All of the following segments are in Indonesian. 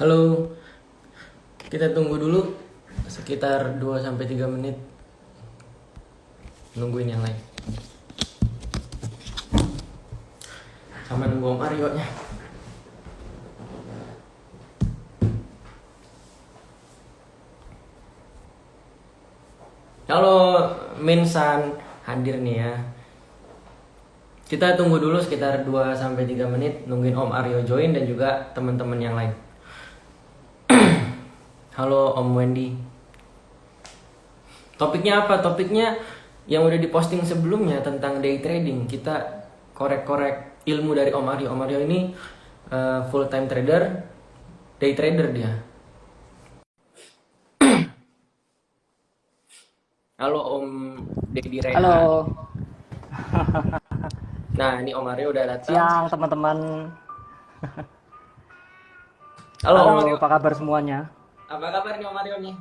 Halo, kita tunggu dulu sekitar 2 sampai 3 menit nungguin yang lain. Sama nunggu Om Aryo nya. Halo, Minsan hadir nih ya. Kita tunggu dulu sekitar 2 sampai 3 menit nungguin Om Aryo join dan juga teman-teman yang lain. Halo Om Wendy. Topiknya apa? Topiknya yang udah diposting sebelumnya tentang day trading. Kita korek-korek ilmu dari Om Aryo. Om Aryo ini full time trader, day trader dia. Halo Om Dedi Rehan. Halo, Nah ini Om Aryo udah datang. siang teman-teman. Halo Om Aryo. Apa kabar semuanya? Apa kabar nih Om Aryo nih?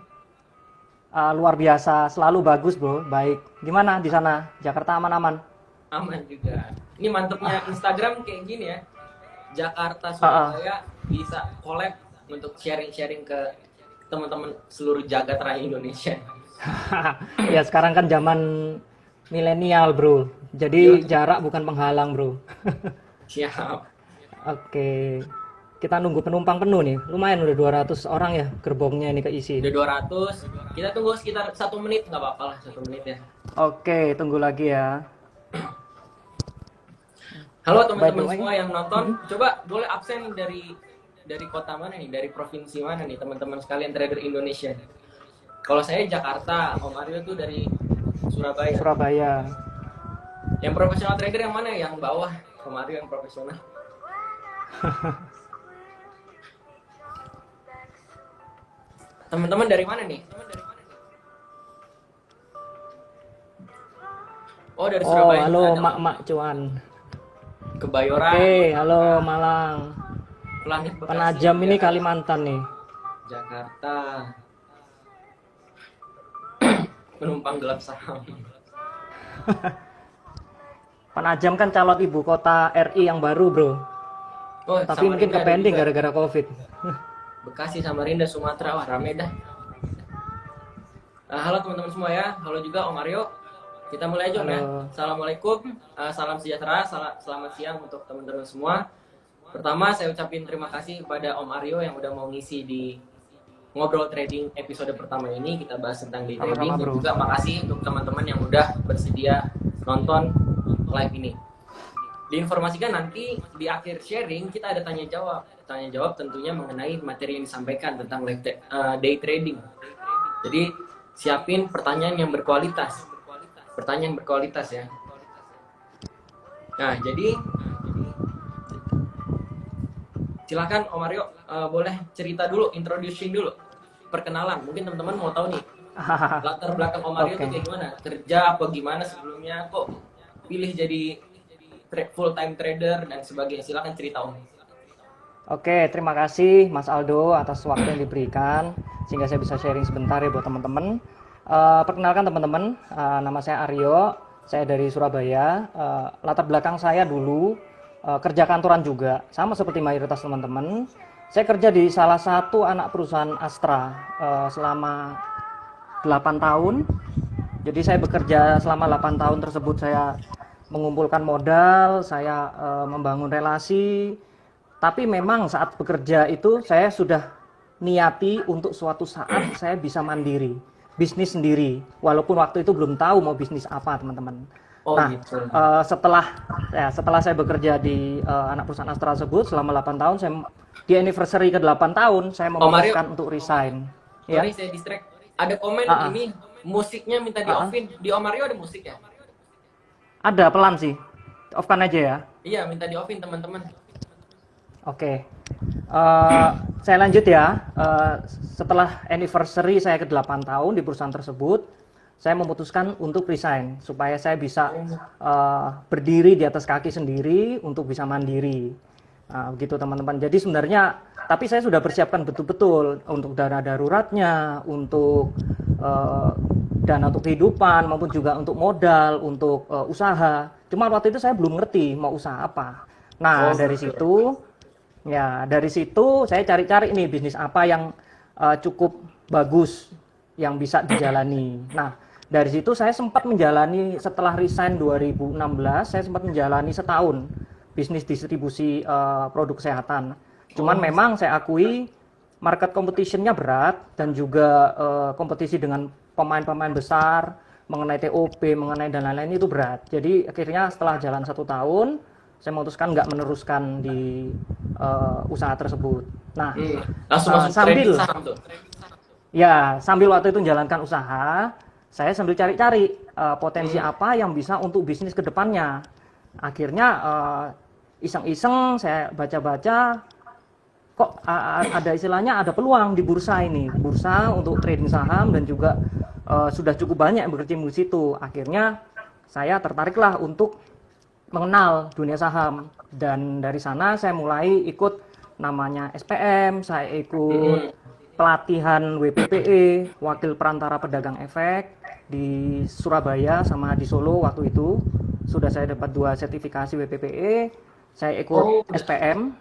Luar biasa, selalu bagus bro, baik. Gimana di sana? Jakarta aman-aman? Aman juga. Ini mantepnya Instagram kayak gini ya. Jakarta Surabaya bisa collab untuk sharing-sharing ke teman-teman seluruh jagat raya Indonesia. Ya sekarang kan zaman milenial bro, jadi jarak bukan penghalang bro. Siap. Oke, kita nunggu penumpang penuh nih. Lumayan udah 200 orang ya gerbongnya ini keisi. Udah 200. Kita tunggu sekitar 1 menit, nggak apa-apa lah 1 menit ya. Oke, tunggu lagi ya. Halo teman-teman By the way, semua yang nonton, coba boleh absen dari kota mana nih, dari provinsi mana nih teman-teman sekalian trader Indonesia. Kalau saya Jakarta, Om Aryo tuh dari Surabaya. Surabaya. Yang profesional trader yang mana? Yang bawah. Om Aryo yang profesional. Teman-teman dari mana nih? Oh dari Oh, Surabaya. halo Ada mak-mak cuan. Kebayoran. Oke, halo Malang. Planet Bekasi, Penajam ini Jakarta. Kalimantan nih. Jakarta. Penumpang gelap saham. Penajam kan calon ibu kota RI yang baru bro. Oh, Tapi mungkin Samarinda ke ada pending juga. gara-gara COVID. Bekasi, Samarinda, Sumatera, wah rame dah. Halo teman-teman semua ya, halo juga Om Aryo. Kita mulai aja Om ya. Halo. Assalamualaikum, salam sejahtera, selamat siang untuk teman-teman semua. Pertama saya ucapin terima kasih kepada Om Aryo yang udah mau ngisi di Ngobrol Trading episode pertama ini. Kita bahas tentang day trading. Sama-sama, Dan bro. juga makasih untuk teman-teman yang udah bersedia nonton live ini. Diinformasikan nanti di akhir sharing kita ada tanya jawab. Tanya jawab tentunya mengenai materi yang disampaikan tentang day trading. Jadi siapin pertanyaan yang berkualitas. Pertanyaan berkualitas ya. Nah, jadi silakan Om Aryo, boleh cerita dulu, introducing dulu. Perkenalan, mungkin teman-teman mau tahu nih latar belakang Om Aryo itu kayak gimana? Kerja apa gimana sebelumnya? Kok pilih jadi full time trader dan sebagainya? Silakan cerita Om. Oke, terima kasih Mas Aldo atas waktu yang diberikan sehingga saya bisa sharing sebentar ya buat teman-teman. Perkenalkan teman-teman, nama saya Aryo, saya dari Surabaya. Latar belakang saya dulu kerja kantoran juga, sama seperti mayoritas teman-teman. Saya kerja di salah satu anak perusahaan Astra selama 8 tahun. Jadi saya bekerja selama 8 tahun tersebut, saya mengumpulkan modal, saya membangun relasi. Tapi memang saat bekerja itu saya sudah niati untuk suatu saat saya bisa mandiri, bisnis sendiri. Walaupun waktu itu belum tahu mau bisnis apa teman-teman. Oh Nah, gitu. setelah saya bekerja di anak perusahaan Astra tersebut selama 8 tahun, saya di anniversary ke 8 tahun saya memutuskan untuk resign. Sorry saya distract. Ada komen ini musiknya minta di offin. Di Om Aryo ada musik ya? Ada pelan sih. Off-kan aja ya. Iya, minta di offin teman-teman. Oke. Saya lanjut ya. Setelah anniversary saya ke 8 tahun di perusahaan tersebut, saya memutuskan untuk resign supaya saya bisa berdiri di atas kaki sendiri untuk bisa mandiri. Begitu teman-teman. Jadi sebenarnya, tapi saya sudah persiapkan betul-betul untuk dana daruratnya, untuk dana untuk kehidupan, maupun juga untuk modal, untuk usaha. Cuma waktu itu saya belum ngerti mau usaha apa. Nah, dari situ Ya, dari situ saya cari-cari nih bisnis apa yang cukup bagus yang bisa dijalani. Nah, dari situ saya sempat menjalani setelah resign 2016, saya sempat menjalani setahun bisnis distribusi produk kesehatan. Cuman memang saya akui market competition-nya berat dan juga kompetisi dengan pemain-pemain besar mengenai TOP, mengenai dan lain-lain itu berat. Jadi akhirnya setelah jalan 1 tahun, saya memutuskan nggak meneruskan di usaha tersebut. Nah, Langsung masuk sambil trading saham tuh. ya sambil waktu itu menjalankan usaha, saya sambil cari-cari potensi apa yang bisa untuk bisnis ke depannya. Akhirnya iseng-iseng saya baca-baca, kok ada istilahnya ada peluang di bursa ini, bursa untuk trading saham dan juga sudah cukup banyak yang berkecimpung di situ. Akhirnya saya tertariklah untuk mengenal dunia saham dan dari sana saya mulai ikut namanya SPM, saya ikut pelatihan WPPE, Wakil Perantara Pedagang Efek di Surabaya sama di Solo waktu itu. Sudah saya dapat 2 sertifikasi WPPE, saya ikut SPM.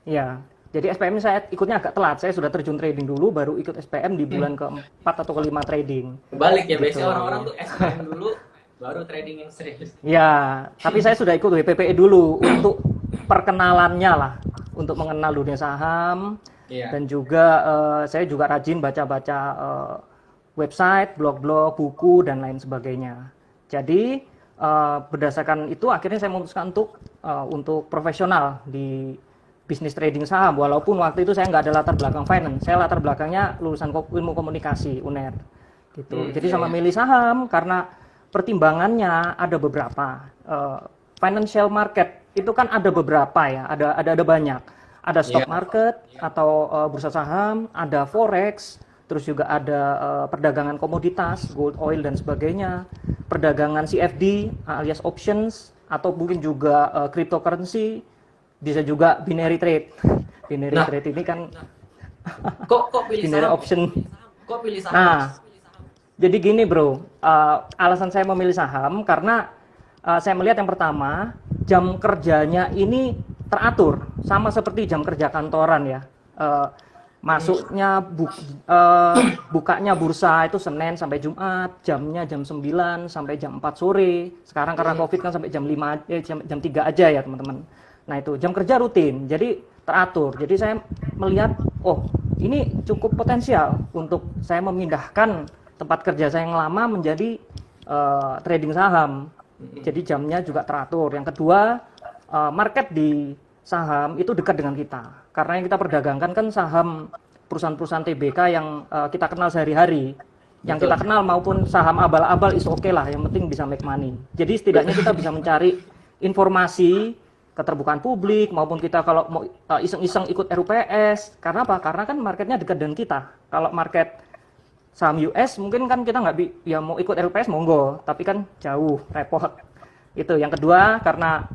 Ya, jadi SPM saya ikutnya agak telat. Saya sudah terjun trading dulu, baru ikut SPM di bulan ke-4 atau ke-5 trading. Kebalik ya, Gitu. biasanya orang-orang tuh SPM dulu, baru trading yang serius. Ya, tapi saya sudah ikut WPPE dulu untuk perkenalannya lah, untuk mengenal dunia saham. Iya. Dan juga saya juga rajin baca-baca website, blog-blog, buku dan lain sebagainya. Jadi berdasarkan itu akhirnya saya memutuskan untuk profesional di bisnis trading saham. Walaupun waktu itu saya nggak ada latar belakang finance, saya latar belakangnya lulusan ilmu komunikasi UNER. Gitu. Jadi sama milih saham karena pertimbangannya ada beberapa. Financial market itu kan ada beberapa ya, ada banyak. Ada stock market atau bursa saham, ada forex, terus juga ada perdagangan komoditas, gold, oil dan sebagainya, perdagangan CFD alias options atau mungkin juga cryptocurrency, bisa juga binary trade. Binary trade ini kan Kok pilih binary saham? option. Kok pilih saham? Nah, jadi gini bro, alasan saya memilih saham karena saya melihat yang pertama, jam kerjanya ini teratur, sama seperti jam kerja kantoran ya. Masuknya, bukanya bursa itu Senin sampai Jumat, jamnya jam 9 sampai jam 4 sore. Sekarang karena Covid kan sampai jam 3 aja ya teman-teman. Nah itu, jam kerja rutin, jadi teratur. Jadi saya melihat, oh ini cukup potensial untuk saya memindahkan tempat kerja saya yang lama menjadi trading saham. Jadi jamnya juga teratur. Yang kedua, market di saham itu dekat dengan kita. Karena yang kita perdagangkan kan saham perusahaan-perusahaan TBK yang kita kenal sehari-hari. Yang kita kenal maupun saham abal-abal is oke lah, yang penting bisa make money. Jadi setidaknya kita bisa mencari informasi, keterbukaan publik, maupun kita kalau mau iseng-iseng ikut RUPS. Karena apa? Karena kan marketnya dekat dengan kita. Kalau market saham US mungkin kan kita nggak ya mau ikut RUPS monggo, tapi kan jauh, repot. Itu yang kedua karena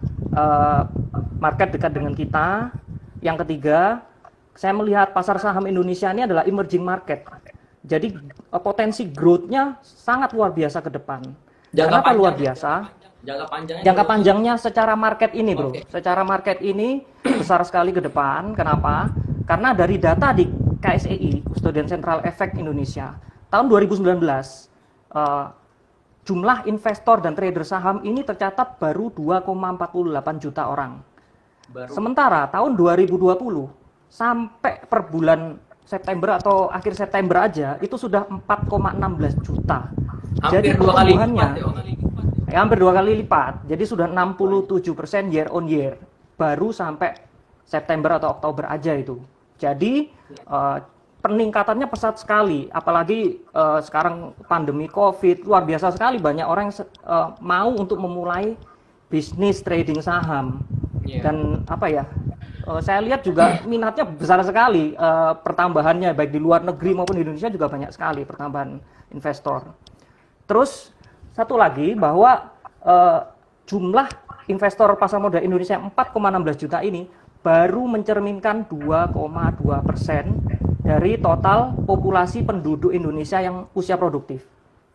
market dekat dengan kita. Yang ketiga, saya melihat pasar saham Indonesia ini adalah emerging market. Jadi potensi growth-nya sangat luar biasa ke depan. Kenapa luar biasa? Jangka panjangnya secara market ini bro, secara market ini besar sekali ke depan. Kenapa? Karena dari data di KSEI, Custodian Central Effect Indonesia, tahun 2019 jumlah investor dan trader saham ini tercatat baru 2,48 juta orang. Sementara tahun 2020 sampai per bulan September atau akhir September aja itu sudah 4,16 juta. Jadi pertumbuhannya hampir 2 kali lipat. Jadi sudah 67% year on year. Baru sampai September atau Oktober aja itu. Jadi peningkatannya pesat sekali. Apalagi sekarang pandemi Covid luar biasa sekali, banyak orang yang mau untuk memulai bisnis trading saham. Dan apa ya? Saya lihat juga minatnya besar sekali, pertambahannya baik di luar negeri maupun di Indonesia juga banyak sekali pertambahan investor. Terus satu lagi bahwa jumlah investor pasar modal Indonesia 4,16 juta ini baru mencerminkan 2,2% dari total populasi penduduk Indonesia yang usia produktif.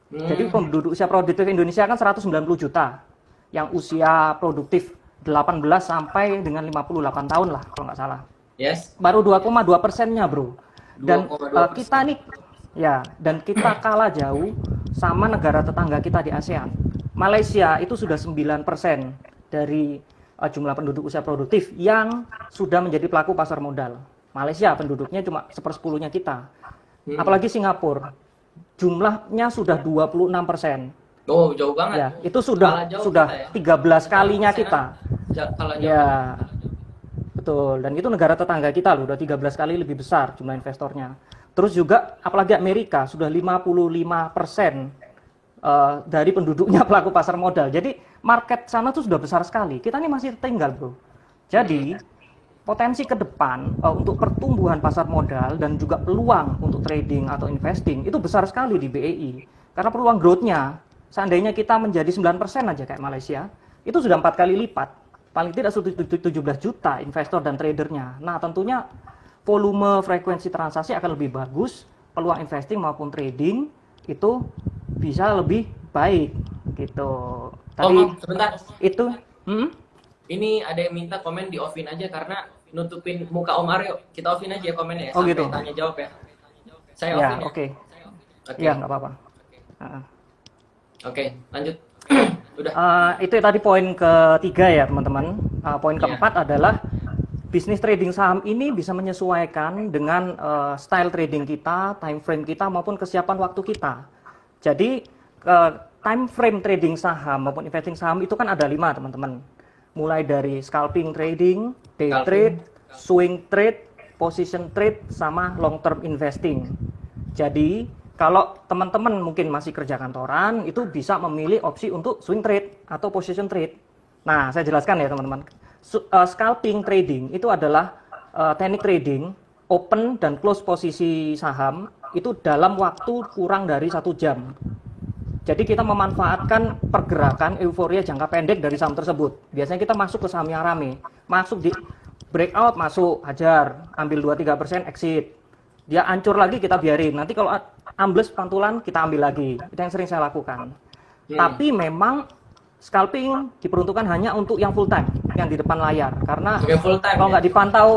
Jadi penduduk usia produktif Indonesia kan 190 juta yang usia produktif 18 sampai dengan 58 tahun lah kalau nggak salah. Yes. Baru 2,2%-nya, Bro. Dan 2,2%. kita nih ya, dan kita kalah jauh sama negara tetangga kita di ASEAN. Malaysia itu sudah 9% dari jumlah penduduk usia produktif yang sudah menjadi pelaku pasar modal. Malaysia penduduknya cuma 1/10-nya kita. Apalagi Singapura, jumlahnya sudah 26%. Oh, jauh banget. Ya, itu sudah Kalah jauh sudah kita ya. 13 kalinya kita. Kalah jauh. Ya, betul. Dan itu negara tetangga kita loh, udah 13 kali lebih besar jumlah investornya. Terus juga apalagi Amerika sudah 55% dari penduduknya pelaku pasar modal. Jadi market sana tuh sudah besar sekali. Kita ini masih tertinggal, Bro. Jadi potensi ke depan untuk pertumbuhan pasar modal dan juga peluang untuk trading atau investing itu besar sekali di BEI. Karena peluang growth-nya, seandainya kita menjadi 9% aja kayak Malaysia, itu sudah 4 kali lipat. Paling tidak 17 juta investor dan tradernya. Nah, tentunya volume frekuensi transaksi akan lebih bagus, peluang investing maupun trading itu bisa lebih baik gitu. Tadi sebentar. itu Ini ada yang minta komen di offin aja karena nutupin muka Om Aryo. Kita offin aja ya komennya ya, Oh, sampai gitu. tanya jawab ya. Saya ya, offin ya. oke. Oke. Ya, nggak apa-apa. Oke, lanjut. Udah. Itu tadi poin ketiga ya teman-teman. Poin keempat adalah bisnis trading saham ini bisa menyesuaikan dengan style trading kita, time frame kita maupun kesiapan waktu kita. Jadi time frame trading saham maupun investing saham itu kan ada 5 teman-teman. Mulai dari scalping trading, day trade, swing trade, position trade, sama long term investing. Jadi kalau teman-teman mungkin masih kerja kantoran, itu bisa memilih opsi untuk swing trade atau position trade. Nah, saya jelaskan ya teman-teman. Scalping trading itu adalah teknik trading open dan close posisi saham itu dalam waktu kurang dari 1 jam. Jadi kita memanfaatkan pergerakan euforia jangka pendek dari saham tersebut. Biasanya kita masuk ke saham yang rame, masuk di breakout, masuk hajar, ambil 2-3%, exit. Dia hancur lagi, kita biarin. Nanti kalau ambles pantulan, kita ambil lagi. Itu yang sering saya lakukan. Tapi memang scalping diperuntukkan hanya untuk yang full time, yang di depan layar. Karena full time, kalau nggak dipantau,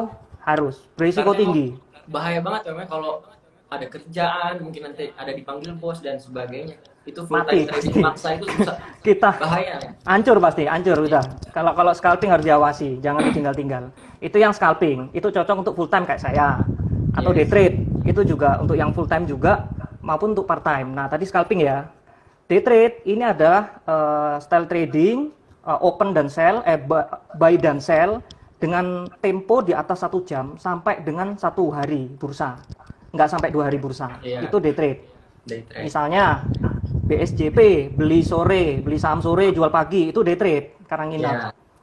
harus berisiko tinggi. Bahaya banget memang kalau ada kerjaan, mungkin nanti ada dipanggil bos dan sebagainya. Itu full time trading maksa itu susah. Kita bahaya ya. Hancur pasti, hancur udah. Kalau scalping harus diawasi, jangan ditinggal-tinggal. Itu yang scalping, itu cocok untuk full time kayak saya. Atau day trade, itu juga untuk yang full time juga maupun untuk part time. Nah, tadi scalping ya. Day trade ini adalah style trading open dan sell, buy dan sell dengan tempo di atas 1 jam sampai dengan 1 hari bursa. Nggak sampai 2 hari bursa. Itu day trade. Misalnya BSJP beli sore, beli saham sore, jual pagi, itu day trade karena nginap.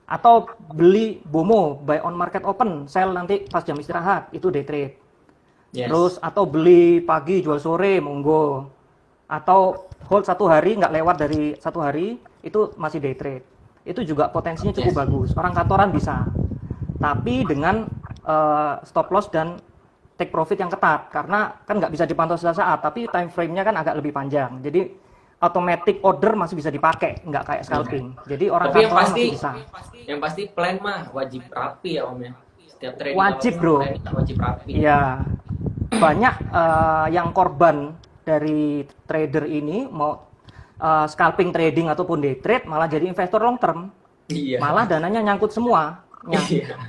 Atau beli BOMO, buy on market open, sell nanti pas jam istirahat, itu day trade. Terus atau beli pagi, jual sore, monggo. Atau hold 1 hari, nggak lewat dari 1 hari, itu masih day trade. Itu juga potensinya cukup bagus. Orang kantoran bisa, tapi dengan stop loss dan take profit yang ketat, karena kan nggak bisa dipantau setiap saat, tapi time frame-nya kan agak lebih panjang. Jadi automatic order masih bisa dipakai, nggak kayak scalping. Jadi orang kantoran masih bisa. Yang pasti plan mah wajib rapi ya Om ya. Setiap trading wajib bro. Wajib rapi. Iya. Banyak yang korban dari trader ini mau scalping trading ataupun day trade malah jadi investor long term. Malah dananya nyangkut semua.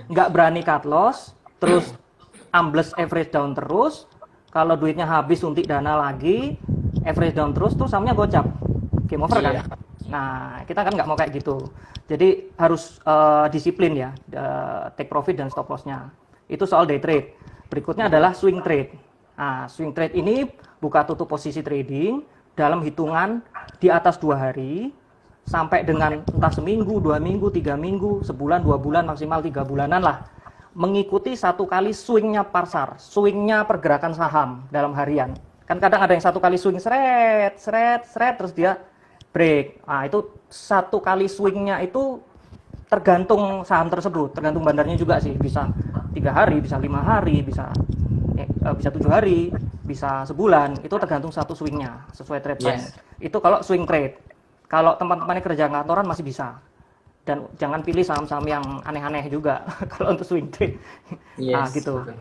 Nggak berani cut loss, terus ambles average down terus. Kalau duitnya habis suntik dana lagi, average down terus, sahamnya gocap, game over kan? Nah, kita kan nggak mau kayak gitu. Jadi harus disiplin ya, take profit dan stop loss-nya. Itu soal day trade. Berikutnya adalah swing trade. Nah, swing trade ini buka tutup posisi trading dalam hitungan di atas 2 hari sampai dengan entah seminggu, 2 minggu, 3 minggu, sebulan, 2 bulan, maksimal 3 bulanan lah. Mengikuti 1 kali swingnya pasar, swingnya pergerakan saham dalam harian. Kan kadang ada yang 1 kali swing seret, terus dia break. Nah, itu 1 kali swingnya itu tergantung saham tersebut, tergantung bandarnya juga sih. Bisa 3 hari, bisa 5 hari, bisa 7 hari, bisa sebulan. Itu tergantung 1 swingnya, sesuai trade time. Itu kalau swing trade. Kalau teman-temannya kerja kantoran masih bisa. dan jangan pilih saham-saham yang aneh-aneh juga kalau untuk swing trade. Nah, Yes, gitu. betul.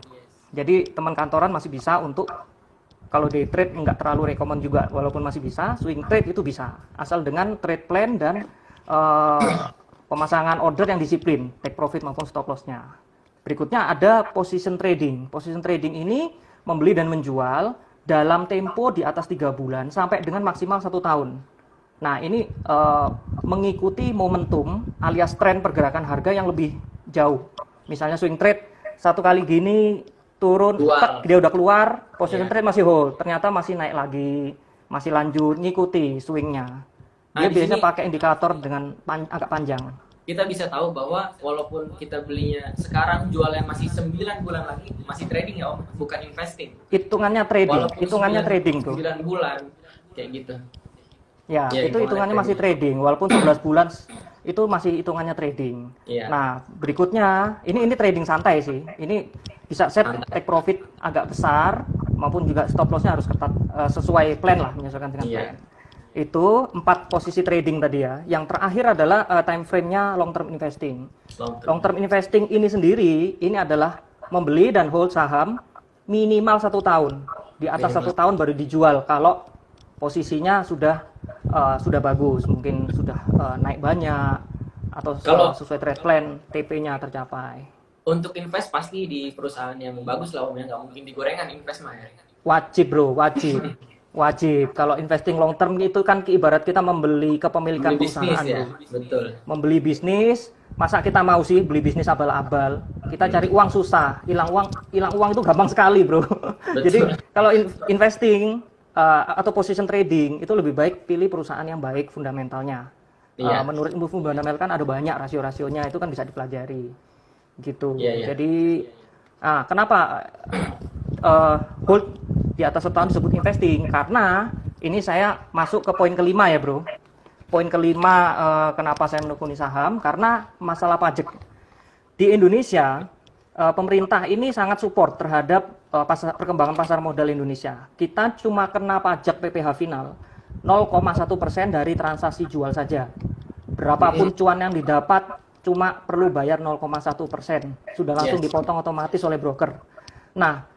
Jadi teman kantoran masih bisa untuk kalau day trade nggak terlalu rekomen juga, walaupun masih bisa, swing trade itu bisa asal dengan trade plan dan pemasangan order yang disiplin, take profit maupun stop loss-nya. Berikutnya ada position trading. Position trading ini membeli dan menjual dalam tempo di atas 3 bulan sampai dengan maksimal 1 tahun. Nah, ini mengikuti momentum alias tren pergerakan harga yang lebih jauh. Misalnya swing trade satu kali gini turun, dia udah keluar, position trade masih hold, ternyata masih naik lagi, masih lanjut ngikuti swingnya. Dia biasanya pakai indikator dengan agak panjang. Kita bisa tahu bahwa walaupun kita belinya sekarang, jualnya masih 9 bulan lagi, masih trading ya Om, bukan investing. Hitungannya trading, Walaupun hitungannya trading tuh. 9 bulan, kayak gitu. Ya, itu hitungannya masih trading, walaupun 11 bulan itu masih hitungannya trading. Nah, berikutnya, ini trading santai sih. Ini bisa set take profit agak besar, maupun juga stop loss-nya harus ketat, sesuai plan lah, menyesuaikan dengan plan. Itu 4 posisi trading tadi ya. Yang terakhir adalah time frame-nya long term investing. Long term investing ini sendiri, ini adalah membeli dan hold saham minimal 1 tahun. Di atas 1 tahun baru dijual kalau posisinya sudah bagus, mungkin sudah naik banyak atau sesuai trade plan, TP-nya tercapai. Untuk invest pasti di perusahaan yang bagus lah Om, ya nggak mungkin di gorengan invest mah ya. Wajib bro, wajib. Wajib. Kalau investing long term itu kan ibarat kita membeli kepemilikan perusahaan ya? bro. Betul. Membeli bisnis, masa kita mau sih beli bisnis abal-abal? Kita cari uang susah, hilang uang itu gampang sekali bro. Jadi kalau investing atau position trading itu lebih baik pilih perusahaan yang baik fundamentalnya. Menurut ilmu fundamental kan ada banyak rasio-rasionya, itu kan bisa dipelajari gitu. Jadi kenapa hold di atas setahun disebut investing? Karena ini saya masuk ke poin kelima ya bro. Poin kelima kenapa saya menekuni saham, karena masalah pajak. Di Indonesia pemerintah ini sangat support terhadap perkembangan pasar modal Indonesia. Kita cuma kena pajak PPh final 0,1% dari transaksi jual saja. Berapapun cuan yang didapat cuma perlu bayar 0,1%. Sudah langsung dipotong otomatis oleh broker. Nah,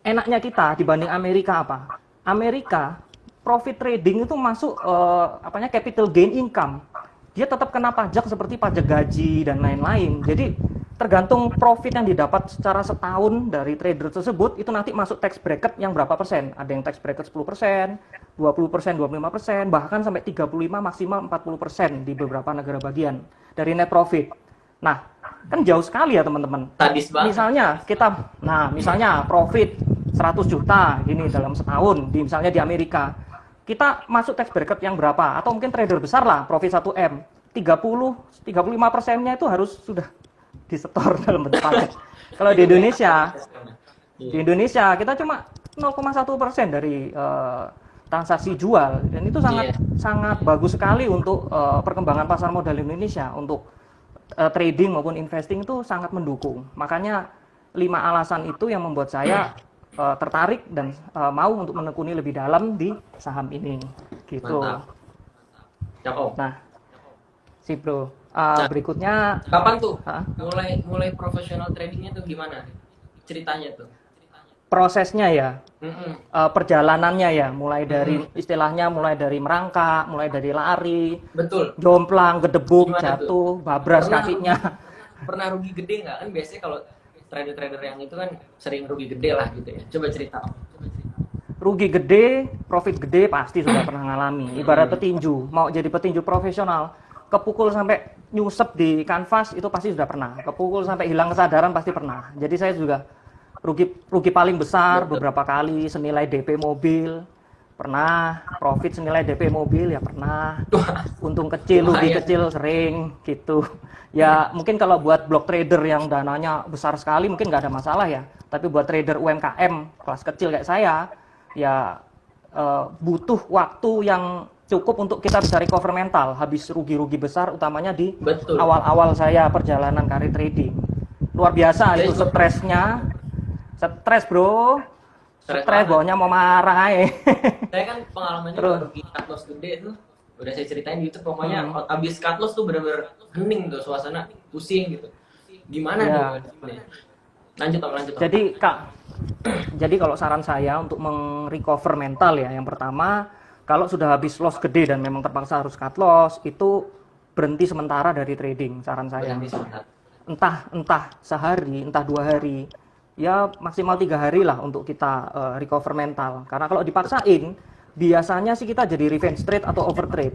enaknya kita dibanding Amerika apa? Amerika profit trading itu masuk capital gain income. Dia tetap kena pajak seperti pajak gaji dan lain-lain. Jadi tergantung profit yang didapat secara setahun dari trader tersebut, itu nanti masuk tax bracket yang berapa persen. Ada yang tax bracket 10%, 20%, 25%, bahkan sampai 35 maksimal 40% di beberapa negara bagian dari net profit. Nah, kan jauh sekali ya teman-teman. Misalnya profit 100 juta gini dalam setahun misalnya di Amerika. Kita masuk tax bracket yang berapa? Atau mungkin trader besar lah, profit 1M. 35%-nya itu harus sudah disetor dalam bentuk pajak. Kalau di Indonesia kita cuma 0,1% dari transaksi jual, dan itu sangat bagus sekali untuk perkembangan pasar modal Indonesia, untuk trading maupun investing itu sangat mendukung. Makanya 5 alasan itu yang membuat saya tertarik dan mau untuk menekuni lebih dalam di saham ini gitu. Nah, bro, berikutnya kapan tuh mulai profesional tradingnya tuh gimana ceritanya tuh? Prosesnya ya, perjalanannya ya, mulai dari istilahnya mulai dari merangkak, mulai dari lari, jomplang, gedebuk, jatuh, babras kakinya. Pernah rugi gede nggak? Kan biasanya kalau trader-trader yang itu kan sering rugi gede lah gitu ya. Coba cerita. Rugi gede, profit gede pasti sudah pernah ngalami. Ibarat petinju, mau jadi petinju profesional, kepukul sampai nyusep di kanvas itu pasti sudah pernah. Kepukul sampai hilang kesadaran pasti pernah. Jadi saya juga rugi paling besar beberapa kali senilai DP mobil. Pernah, profit senilai DP mobil ya pernah. Untung kecil, rugi kecil sering gitu. Ya mungkin kalau buat block trader yang dananya besar sekali mungkin nggak ada masalah ya. Tapi buat trader UMKM kelas kecil kayak saya, ya butuh waktu yang cukup untuk kita bisa recover mental habis rugi-rugi besar, utamanya di awal-awal saya perjalanan karir trading. Luar biasa itu stresnya. Stres bro. Stres bawahnya mau marah Saya kan pengalamannya rugi cut loss gede tuh Udah saya ceritain di YouTube, pokoknya abis cut loss tuh bener-bener hening tuh, suasana pusing gitu. Gimana Ya. nih? Lanjut Om, lanjut Om. Jadi kalau saran saya untuk meng-recover mental ya, yang pertama kalau sudah habis loss gede dan memang terpaksa harus cut loss, itu berhenti sementara dari trading, saran saya. Berhenti sebentar. Entah sehari, entah 2 hari, ya maksimal 3 hari lah untuk kita recover mental. Karena kalau dipaksain, biasanya sih kita jadi revenge trade atau overtrade.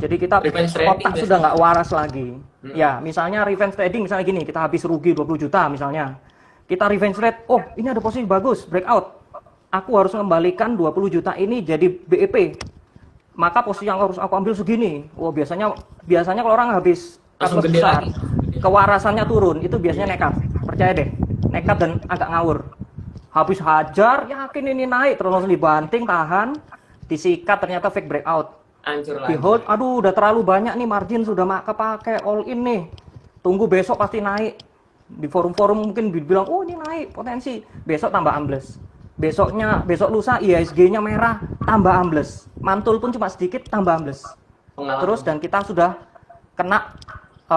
Jadi kita Revenge trading otak biasanya. sudah nggak waras lagi. Ya, misalnya revenge trading misalnya gini, kita habis rugi 20 juta misalnya. Kita revenge trade, oh ini ada posisi bagus, breakout. Aku harus mengembalikan 20 juta ini jadi BEP. Maka posisi yang harus aku ambil segini. Oh biasanya kalau orang habis Langsung cut loss gede besar, lagi. kewarasannya turun, itu biasanya nekat. Percaya deh, nekat dan agak ngawur. Habis hajar, yakin ini naik, terus langsung dibanting, tahan, disikat, ternyata fake breakout. Hancur lagi. Behold, aduh udah terlalu banyak nih margin, sudah kepake all in nih. Tunggu besok pasti naik. Di forum-forum mungkin bilang, oh ini naik potensi. Besok tambah ambles. Besok lusa IHSG-nya merah, tambah ambles. Mantul pun cuma sedikit, tambah ambles. Pengalaman. Terus dan kita sudah kena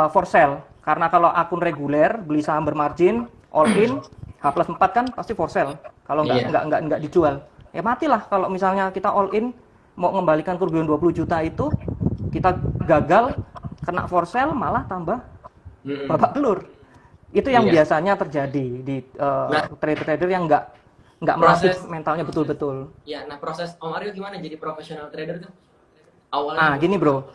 for sale. Karena kalau akun reguler beli saham bermargin all in H+4 kan pasti for sale. Kalau nggak dijual. Ya matilah kalau misalnya kita all in mau mengembalikan kerugian 20 juta itu, kita gagal kena for sale malah tambah babak belur. Itu yang biasanya terjadi di trader-trader yang nggak melatih mentalnya betul-betul. Ya, nah proses Om Aryo gimana jadi profesional trader tuh? Awalnya. Gini bro.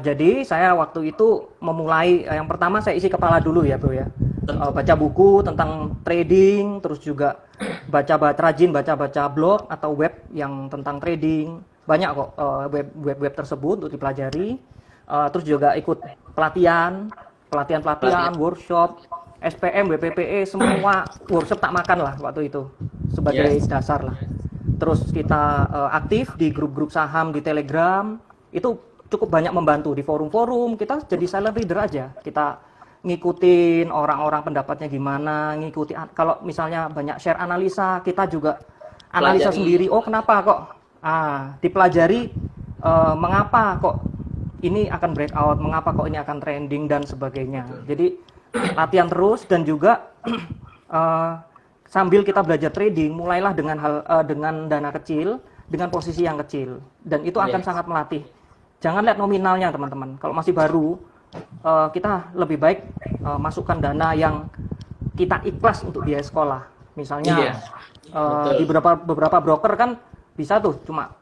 Jadi saya waktu itu memulai, yang pertama saya isi kepala dulu ya bro ya. Baca buku tentang trading, terus juga rajin baca blog atau web yang tentang trading. Banyak kok web tersebut untuk dipelajari. Terus juga ikut pelatihan, workshop, SPM, BPPE, semua workshop tak makan lah waktu itu sebagai dasar lah. Terus kita aktif di grup-grup saham di Telegram, itu cukup banyak membantu. Di forum-forum kita jadi silent reader aja, kita ngikutin orang-orang pendapatnya gimana, kalau misalnya banyak share analisa, kita juga analisa sendiri. Oh kenapa kok dipelajari, mengapa kok ini akan breakout, mengapa kok ini akan trending dan sebagainya. Jadi latihan terus dan juga sambil kita belajar trading, mulailah dengan dana kecil, dengan posisi yang kecil, dan itu akan sangat melatih. Jangan lihat nominalnya teman-teman. Kalau masih baru, kita lebih baik masukkan dana yang kita ikhlas untuk biaya sekolah. Misalnya di beberapa broker kan bisa tuh cuma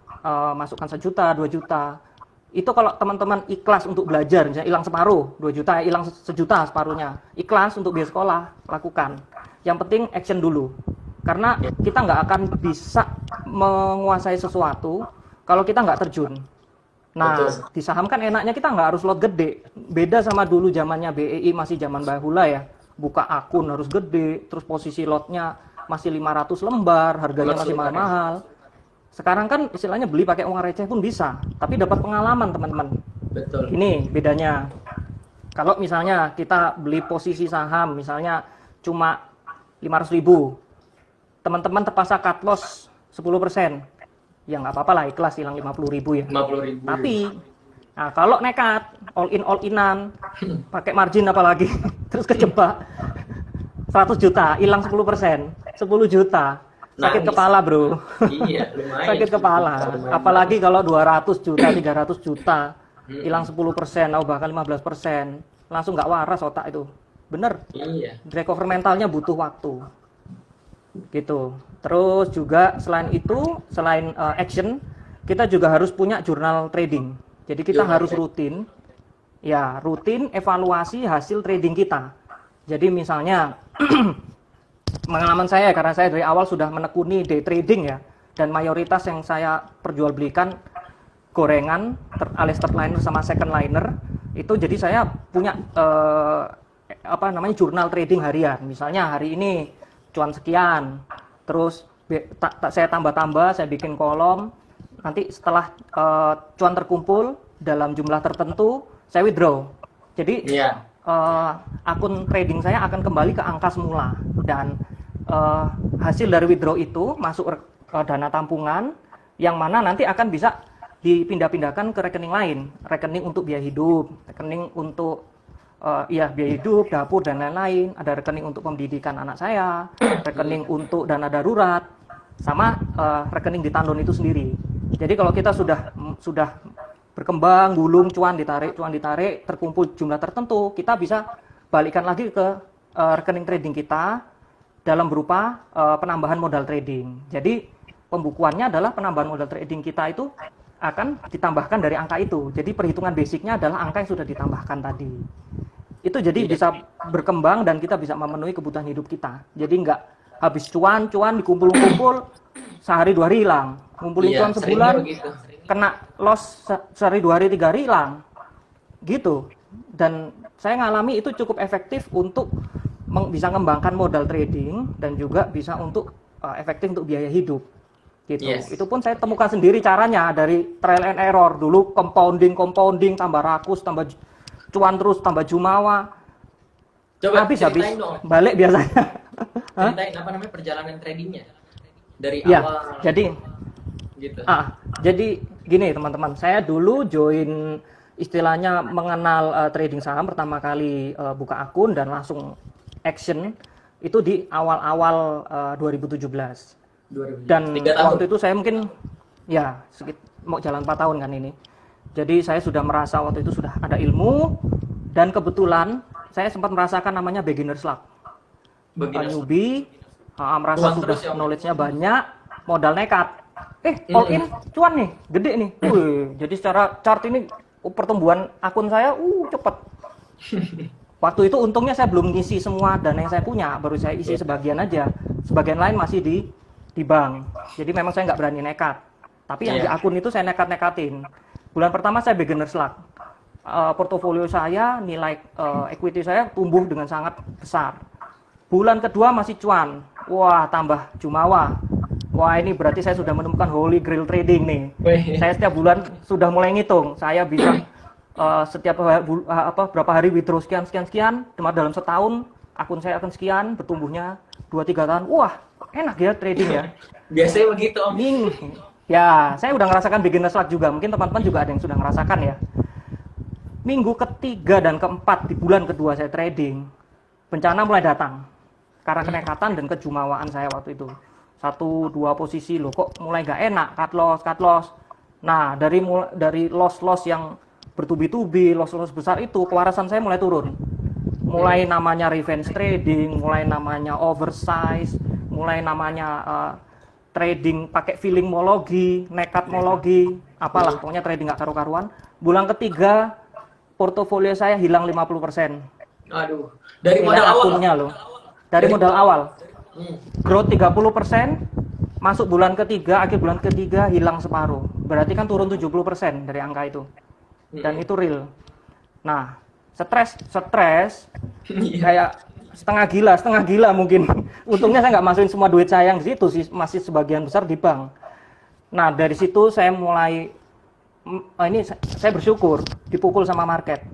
masukkan 1 juta, 2 juta. Itu kalau teman-teman ikhlas untuk belajar, misalnya hilang separuh, 2 juta, hilang 1 juta separuhnya, ikhlas untuk biaya sekolah, lakukan. Yang penting action dulu. Karena kita nggak akan bisa menguasai sesuatu kalau kita nggak terjun. Nah, di saham kan enaknya kita nggak harus lot gede. Beda sama dulu zamannya BEI, masih zaman bahula ya. Buka akun harus gede, terus posisi lotnya masih 500 lembar, harganya masih mahal-mahal. Sekarang kan istilahnya beli pakai uang receh pun bisa, tapi dapat pengalaman teman-teman. Betul. Ini bedanya. Kalau misalnya kita beli posisi saham, misalnya cuma 500.000, teman-teman terpaksa cut loss 10%. Ya nggak apa-apa lah, ikhlas hilang 50.000 ya. 50.000. Tapi, nah kalau nekat, all inan, pakai margin apalagi, terus kejebak 100 juta, hilang 10%, 10 juta. Sakit kepala bro. Iya, lumayan. Sakit kepala. Apalagi kalau 200 juta, 300 juta, hilang 10%, atau bahkan 15%, langsung nggak waras otak itu. Bener. Iya. Recover mentalnya butuh waktu. Gitu. Terus juga selain itu, selain action, kita juga harus punya jurnal trading. Jadi kita harus rutin evaluasi hasil trading kita. Jadi misalnya pengalaman saya, karena saya dari awal sudah menekuni day trading ya, dan mayoritas yang saya perjualbelikan gorengan alias third liner sama second liner itu, jadi saya punya jurnal trading harian. Misalnya hari ini cuan sekian, terus saya tambah-tambah, saya bikin kolom, nanti setelah cuan terkumpul dalam jumlah tertentu saya withdraw. Jadi akun trading saya akan kembali ke angka semula, dan hasil dari withdraw itu masuk dana tampungan yang mana nanti akan bisa dipindah-pindahkan ke rekening lain, rekening untuk biaya hidup, rekening untuk biaya hidup, dapur dan lain-lain, ada rekening untuk pendidikan anak saya, rekening untuk dana darurat, sama rekening di tandon itu sendiri. Jadi kalau kita sudah berkembang, gulung, cuan ditarik, terkumpul jumlah tertentu, kita bisa balikkan lagi ke rekening trading kita dalam berupa penambahan modal trading. Jadi pembukuannya adalah penambahan modal trading kita itu akan ditambahkan dari angka itu. Jadi perhitungan basicnya adalah angka yang sudah ditambahkan tadi. Itu jadi bisa berkembang dan kita bisa memenuhi kebutuhan hidup kita. Jadi nggak habis cuan dikumpul-kumpul sehari 2 hari hilang. Ngumpulin cuan sebulan, kena loss sehari 2 hari 3 hari hilang. Gitu. Dan saya ngalami itu cukup efektif untuk bisa mengembangkan modal trading dan juga bisa untuk efektif untuk biaya hidup. Gitu. Itu pun saya temukan sendiri caranya dari trial and error. Dulu compounding, tambah rakus, tambah cuan terus, tambah jumawa. Coba habis dong. Balik biasanya. Ceritain apa namanya perjalanan tradingnya dari ya, awal. Jadi gitu. Jadi gini teman-teman, saya dulu join istilahnya mengenal trading saham pertama kali buka akun dan langsung action itu di awal-awal 2017. Dan waktu itu saya mungkin mau jalan 4 tahun kan ini. Jadi saya sudah merasa waktu itu sudah ada ilmu dan kebetulan saya sempat merasakan namanya beginner's luck. Newbie, merasa sudah knowledge-nya banyak, modal nekat. All in cuan nih, gede nih. Jadi secara chart ini pertumbuhan akun saya cepet. Waktu itu untungnya saya belum ngisi semua dana yang saya punya, baru saya isi sebagian aja. Sebagian lain masih di bank. Jadi memang saya nggak berani nekat. Tapi yang di akun itu saya nekat-nekatin. Bulan pertama saya beginner's luck. Portofolio saya, nilai equity saya tumbuh dengan sangat besar. Bulan kedua masih cuan. Wah, tambah jumawa. Wah, ini berarti saya sudah menemukan holy grail trading nih. Saya setiap bulan sudah mulai ngitung. Saya bisa setiap berapa hari withdraw sekian, cuma dalam setahun akun saya akan sekian, bertumbuhnya 2-3 tahun. Wah, enak ya trading ya. Biasanya begitu Om. Ya, saya udah ngerasakan beginner's luck juga. Mungkin teman-teman juga ada yang sudah ngerasakan ya. Minggu ketiga dan keempat di bulan kedua saya trading, bencana mulai datang. Karena kenekatan dan kejumawaan saya waktu itu. 1-2 posisi loh kok mulai gak enak, cut loss. Nah, dari loss yang bertubi-tubi, loss besar itu, kewarasan saya mulai turun. Mulai namanya revenge trading, mulai namanya oversize, mulai namanya trading pakai feelingmologi, nekatmologi, apalah, pokoknya trading gak karu-karuan. Bulan ketiga, portofolio saya hilang 50%. Aduh, dari modal awal loh. Dari modal awal. Growth 30%, masuk bulan ketiga, akhir bulan ketiga hilang separuh. Berarti kan turun 70% dari angka itu. Dan itu real. Nah, stres kayak setengah gila mungkin. Untungnya saya nggak masukin semua duit saya yang di situ sih, masih sebagian besar di bank. Nah, dari situ saya mulai saya bersyukur dipukul sama market.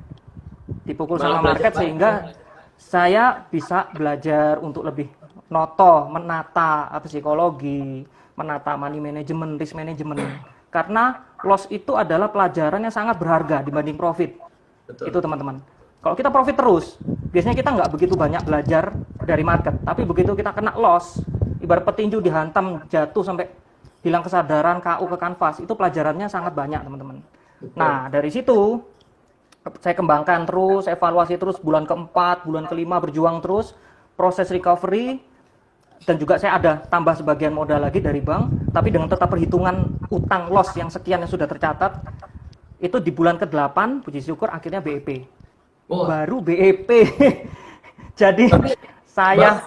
Sehingga saya bisa belajar untuk lebih menata psikologi, menata money management, risk management. Karena loss itu adalah pelajaran yang sangat berharga dibanding profit. Betul. Itu teman-teman. Kalau kita profit terus, biasanya kita nggak begitu banyak belajar dari market. Tapi begitu kita kena loss, ibarat petinju dihantam, jatuh sampai hilang kesadaran, KO ke kanvas, itu pelajarannya sangat banyak teman-teman. Nah, dari situ saya kembangkan terus, evaluasi terus, bulan keempat, bulan kelima berjuang terus, proses recovery, dan juga saya ada tambah sebagian modal lagi dari bank, tapi dengan tetap perhitungan utang loss yang sekian yang sudah tercatat, itu di bulan ke-8, puji syukur akhirnya BEP. Baru BEP. Jadi saya...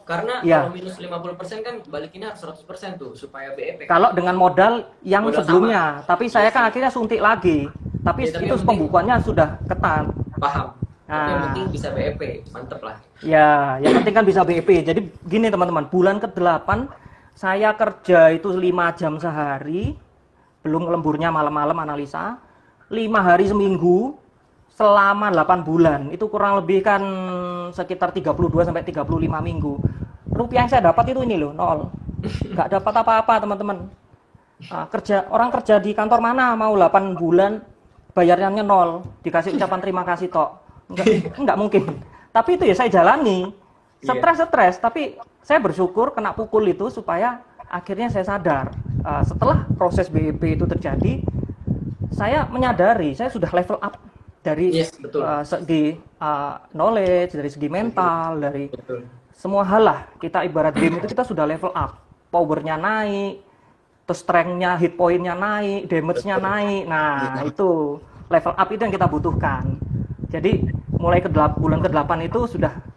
Karena kalau minus 50% kan balikinnya harus 100% tuh supaya BEP. Kalau dengan modal yang sebelumnya, tapi saya kan akhirnya suntik lagi. Tapi itu pembukuannya sudah ketat. Paham. Yang penting bisa BEP, mantep lah. Ya, yang penting kan bisa BEP. Jadi gini teman-teman, bulan ke-8 saya kerja itu 5 jam sehari, belum lemburnya malam-malam analisa, 5 hari seminggu, selama 8 bulan. Itu kurang lebih kan sekitar 32-35 minggu. Rupiah yang saya dapat itu ini loh, 0. Nggak dapat apa-apa teman-teman. Orang kerja di kantor mana mau 8 bulan bayarnya nol, dikasih ucapan terima kasih tok. Enggak mungkin. Tapi itu ya saya jalani. Iya. Stres, tapi saya bersyukur kena pukul itu supaya akhirnya saya sadar. Setelah proses BEP itu terjadi, saya menyadari saya sudah level up dari Yes, betul. segi knowledge, dari segi mental, dari Betul. semua hal lah. Kita ibarat game itu kita sudah level up, powernya naik, terus strength-nya, hit point-nya naik, damage-nya naik. Nah, itu level up itu yang kita butuhkan. Jadi mulai bulan ke-8 itu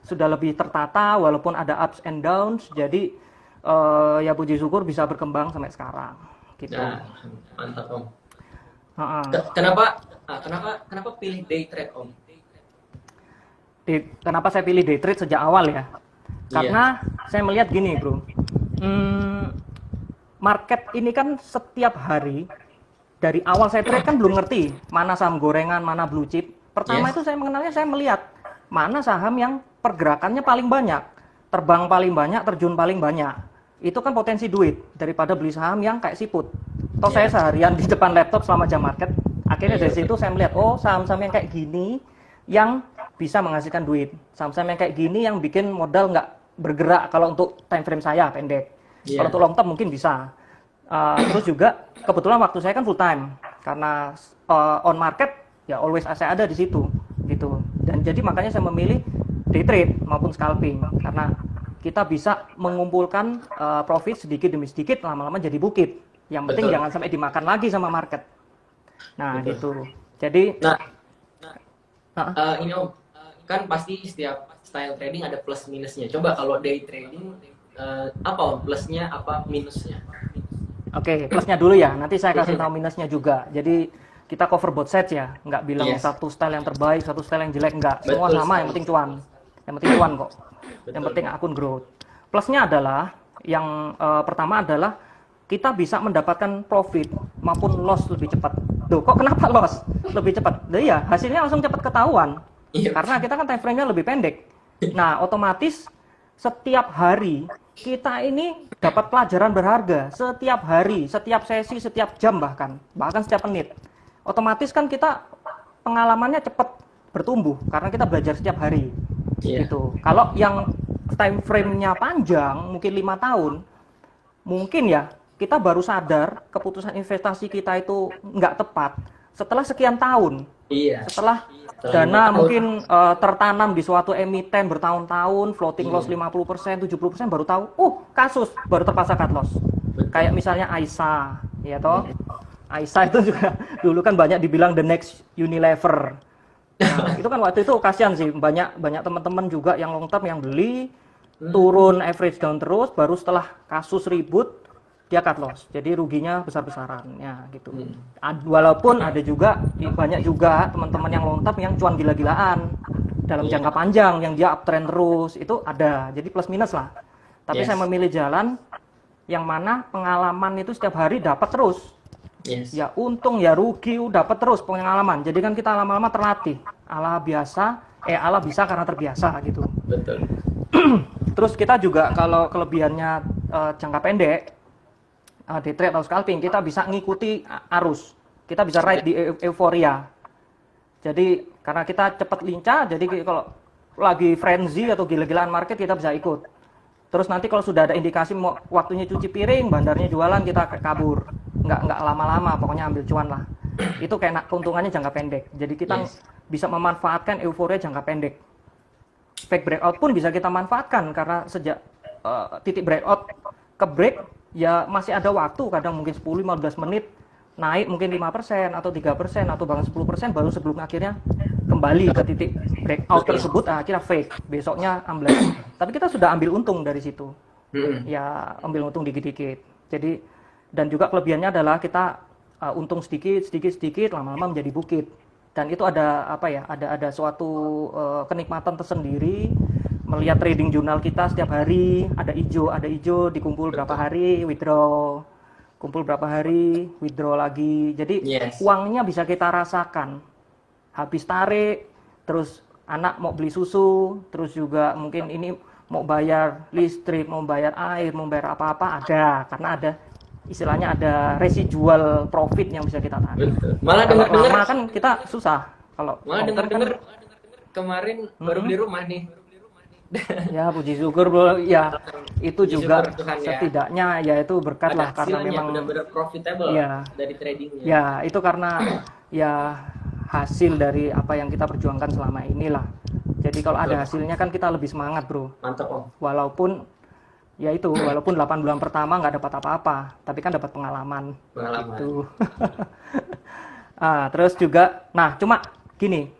sudah lebih tertata walaupun ada ups and downs. Jadi ya puji syukur bisa berkembang sampai sekarang. Gitu. Nah, mantap Om. Uh-uh. Kenapa pilih day trade Om? Kenapa saya pilih day trade sejak awal ya? Karena saya melihat gini bro, market ini kan setiap hari dari awal saya trade kan belum ngerti mana saham gorengan, mana blue chip. Pertama itu saya mengenalnya, saya melihat mana saham yang pergerakannya paling banyak, terbang paling banyak, terjun paling banyak. Itu kan potensi duit daripada beli saham yang kayak siput. Toh saya seharian di depan laptop selama jam market. Akhirnya dari situ saya melihat, oh saham-saham yang kayak gini yang bisa menghasilkan duit. Saham-saham yang kayak gini yang bikin modal nggak bergerak kalau untuk time frame saya pendek. Kalau untuk long term mungkin bisa. Terus juga kebetulan waktu saya kan full time karena on market ya always saya ada di situ gitu. Dan jadi makanya saya memilih day trade maupun scalping karena kita bisa mengumpulkan profit sedikit demi sedikit, lama-lama jadi bukit. Yang penting jangan sampai dimakan lagi sama market. Nah, gitu. Jadi ini Om, kan pasti setiap style trading ada plus minusnya. Coba kalau day trading apa Om, plusnya apa minusnya? Oke, plusnya dulu ya. Nanti saya kasih tahu minusnya juga. Jadi kita cover both sides ya. Nggak bilang satu style yang terbaik, satu style yang jelek. Nggak. Semua sama, yang penting cuan. Yang penting cuan kok. Yang penting akun growth. Plusnya adalah, yang pertama adalah kita bisa mendapatkan profit maupun loss lebih cepat. Duh, kok kenapa loss? Lebih cepat? Nah, iya, hasilnya langsung cepat ketahuan. Karena kita kan time frame-nya lebih pendek. Nah, otomatis setiap hari kita ini dapat pelajaran berharga. Setiap hari, setiap sesi, setiap jam bahkan setiap menit. Otomatis kan kita pengalamannya cepat bertumbuh karena kita belajar setiap hari. Gitu. Kalau yang time frame-nya panjang, mungkin 5 tahun, mungkin ya kita baru sadar keputusan investasi kita itu nggak tepat setelah sekian tahun. Setelah dana mungkin tertanam di suatu emiten bertahun-tahun, floating loss 50%, 70%, baru tahu, kasus, baru terpaksa cut loss. Kayak misalnya Aisyah, ya toh. Aisyah itu juga dulu kan banyak dibilang the next Unilever. Nah, itu kan waktu itu kasihan sih, banyak teman-teman juga yang long term yang beli, turun average down terus, baru setelah kasus ribut dia cut loss, jadi ruginya besar-besaran ya gitu. Walaupun ada juga banyak juga teman-teman yang long term yang cuan gila-gilaan dalam jangka panjang, yang dia uptrend terus, itu ada. Jadi plus minus lah. Tapi saya memilih jalan yang mana pengalaman itu setiap hari dapat terus. Ya untung ya rugi dapat terus pengalaman. Jadi kan kita lama-lama terlatih. Allah bisa karena terbiasa gitu. Betul. Terus kita juga kalau kelebihannya jangka pendek, day trade atau scalping, kita bisa ngikuti arus, kita bisa ride di euforia. Jadi karena kita cepat lincah, jadi kalau lagi frenzy atau gila-gilaan market kita bisa ikut. Terus nanti kalau sudah ada indikasi mau waktunya cuci piring, bandarnya jualan, kita kabur. Nggak lama-lama, pokoknya ambil cuan lah. Itu kayak keuntungannya jangka pendek. Jadi kita bisa memanfaatkan euforia jangka pendek. Fake breakout pun bisa kita manfaatkan karena sejak titik breakout ke break ya masih ada waktu, kadang mungkin 10-15 menit naik mungkin 5% atau 3% atau bahkan 10% baru sebelum akhirnya kembali ke titik breakout tersebut, akhirnya fake, besoknya ambles. Tapi kita sudah ambil untung dari situ. Ya ambil untung dikit-dikit. Jadi dan juga kelebihannya adalah kita untung sedikit, lama-lama menjadi bukit. Dan itu ada ada suatu kenikmatan tersendiri melihat trading jurnal kita setiap hari, ada hijau dikumpul berapa hari, withdraw, kumpul berapa hari, withdraw lagi. Jadi uangnya bisa kita rasakan. Habis tarik, terus anak mau beli susu, terus juga mungkin ini mau bayar listrik, mau bayar air, mau bayar apa-apa, ada karena ada istilahnya ada residual profit yang bisa kita tarik. Betul. Malah Kalau dengar-dengar, lama kan kita susah. Kalau malah long term kan dengar-dengar kemarin baru beli rumah nih. ya puji syukur bro, ya itu Puji juga syukur Tuhan ya. setidaknya ya itu berkat Ada lah karena hasilnya, memang benar-benar profitable ya dari tradingnya. ya itu karena ya hasil dari apa yang kita perjuangkan selama inilah. Jadi kalau ada hasilnya kan kita lebih semangat bro. Mantap Om. Walaupun ya itu walaupun 8 bulan pertama nggak dapat apa-apa, tapi kan dapat pengalaman. Pengalaman. Gitu. Terus juga, nah cuma gini,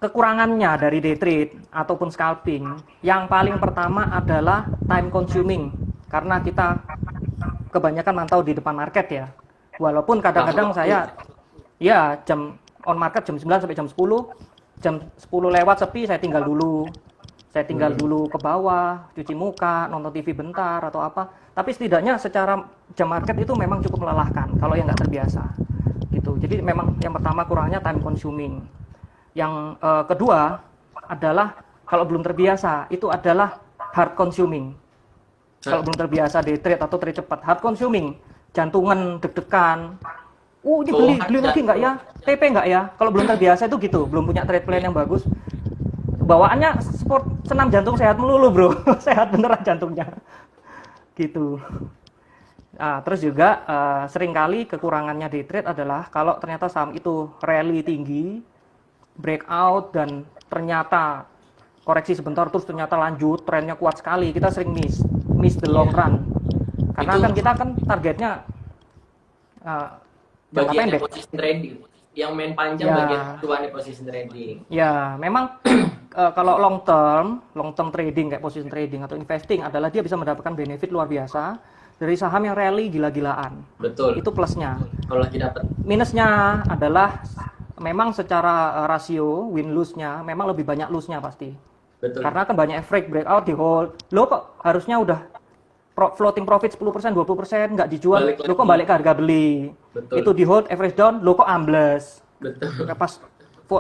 kekurangannya dari day trade ataupun scalping, yang paling pertama adalah time consuming, karena kita kebanyakan mantau di depan market ya. Walaupun kadang-kadang saya ya jam on market jam 9 sampai jam 10 lewat sepi saya tinggal dulu. Saya tinggal dulu ke bawah, cuci muka, nonton TV bentar atau apa. Tapi setidaknya secara jam market itu memang cukup melelahkan kalau yang nggak terbiasa. Gitu. Jadi memang yang pertama kurangnya time consuming. Yang kedua adalah kalau belum terbiasa itu adalah hard consuming. Kalau belum terbiasa day trade atau trade cepat, hard consuming, jantungan deg-degan. Ini beli lagi nggak ya? TP nggak ya? Kalau belum terbiasa itu gitu, belum punya trade plan yang bagus. Bawaannya sport senam jantung sehat melulu bro, sehat beneran jantungnya. Gitu. Terus juga seringkali kekurangannya day trade adalah kalau ternyata saham itu rally tinggi, breakout dan ternyata koreksi sebentar terus ternyata lanjut trennya kuat sekali, kita sering miss the long run karena Itu kan kita kan targetnya jangka bagian pendek. position trading. Yang main panjang Ya. bagian kedua position trading. Ya memang kalau long term trading kayak position trading atau investing adalah dia bisa mendapatkan benefit luar biasa dari saham yang rally gila-gilaan. Betul. Itu plusnya. Kalau lagi dapat. Minusnya adalah memang secara rasio win lose-nya memang lebih banyak lose-nya pasti. Betul. Karena kan banyak freak breakout di hold. Lo kok harusnya udah floating profit 10%, 20% nggak dijual. Balik Lo kok lagi. balik ke harga beli. Betul. Itu di hold average down, lo kok ambles. Betul. Pas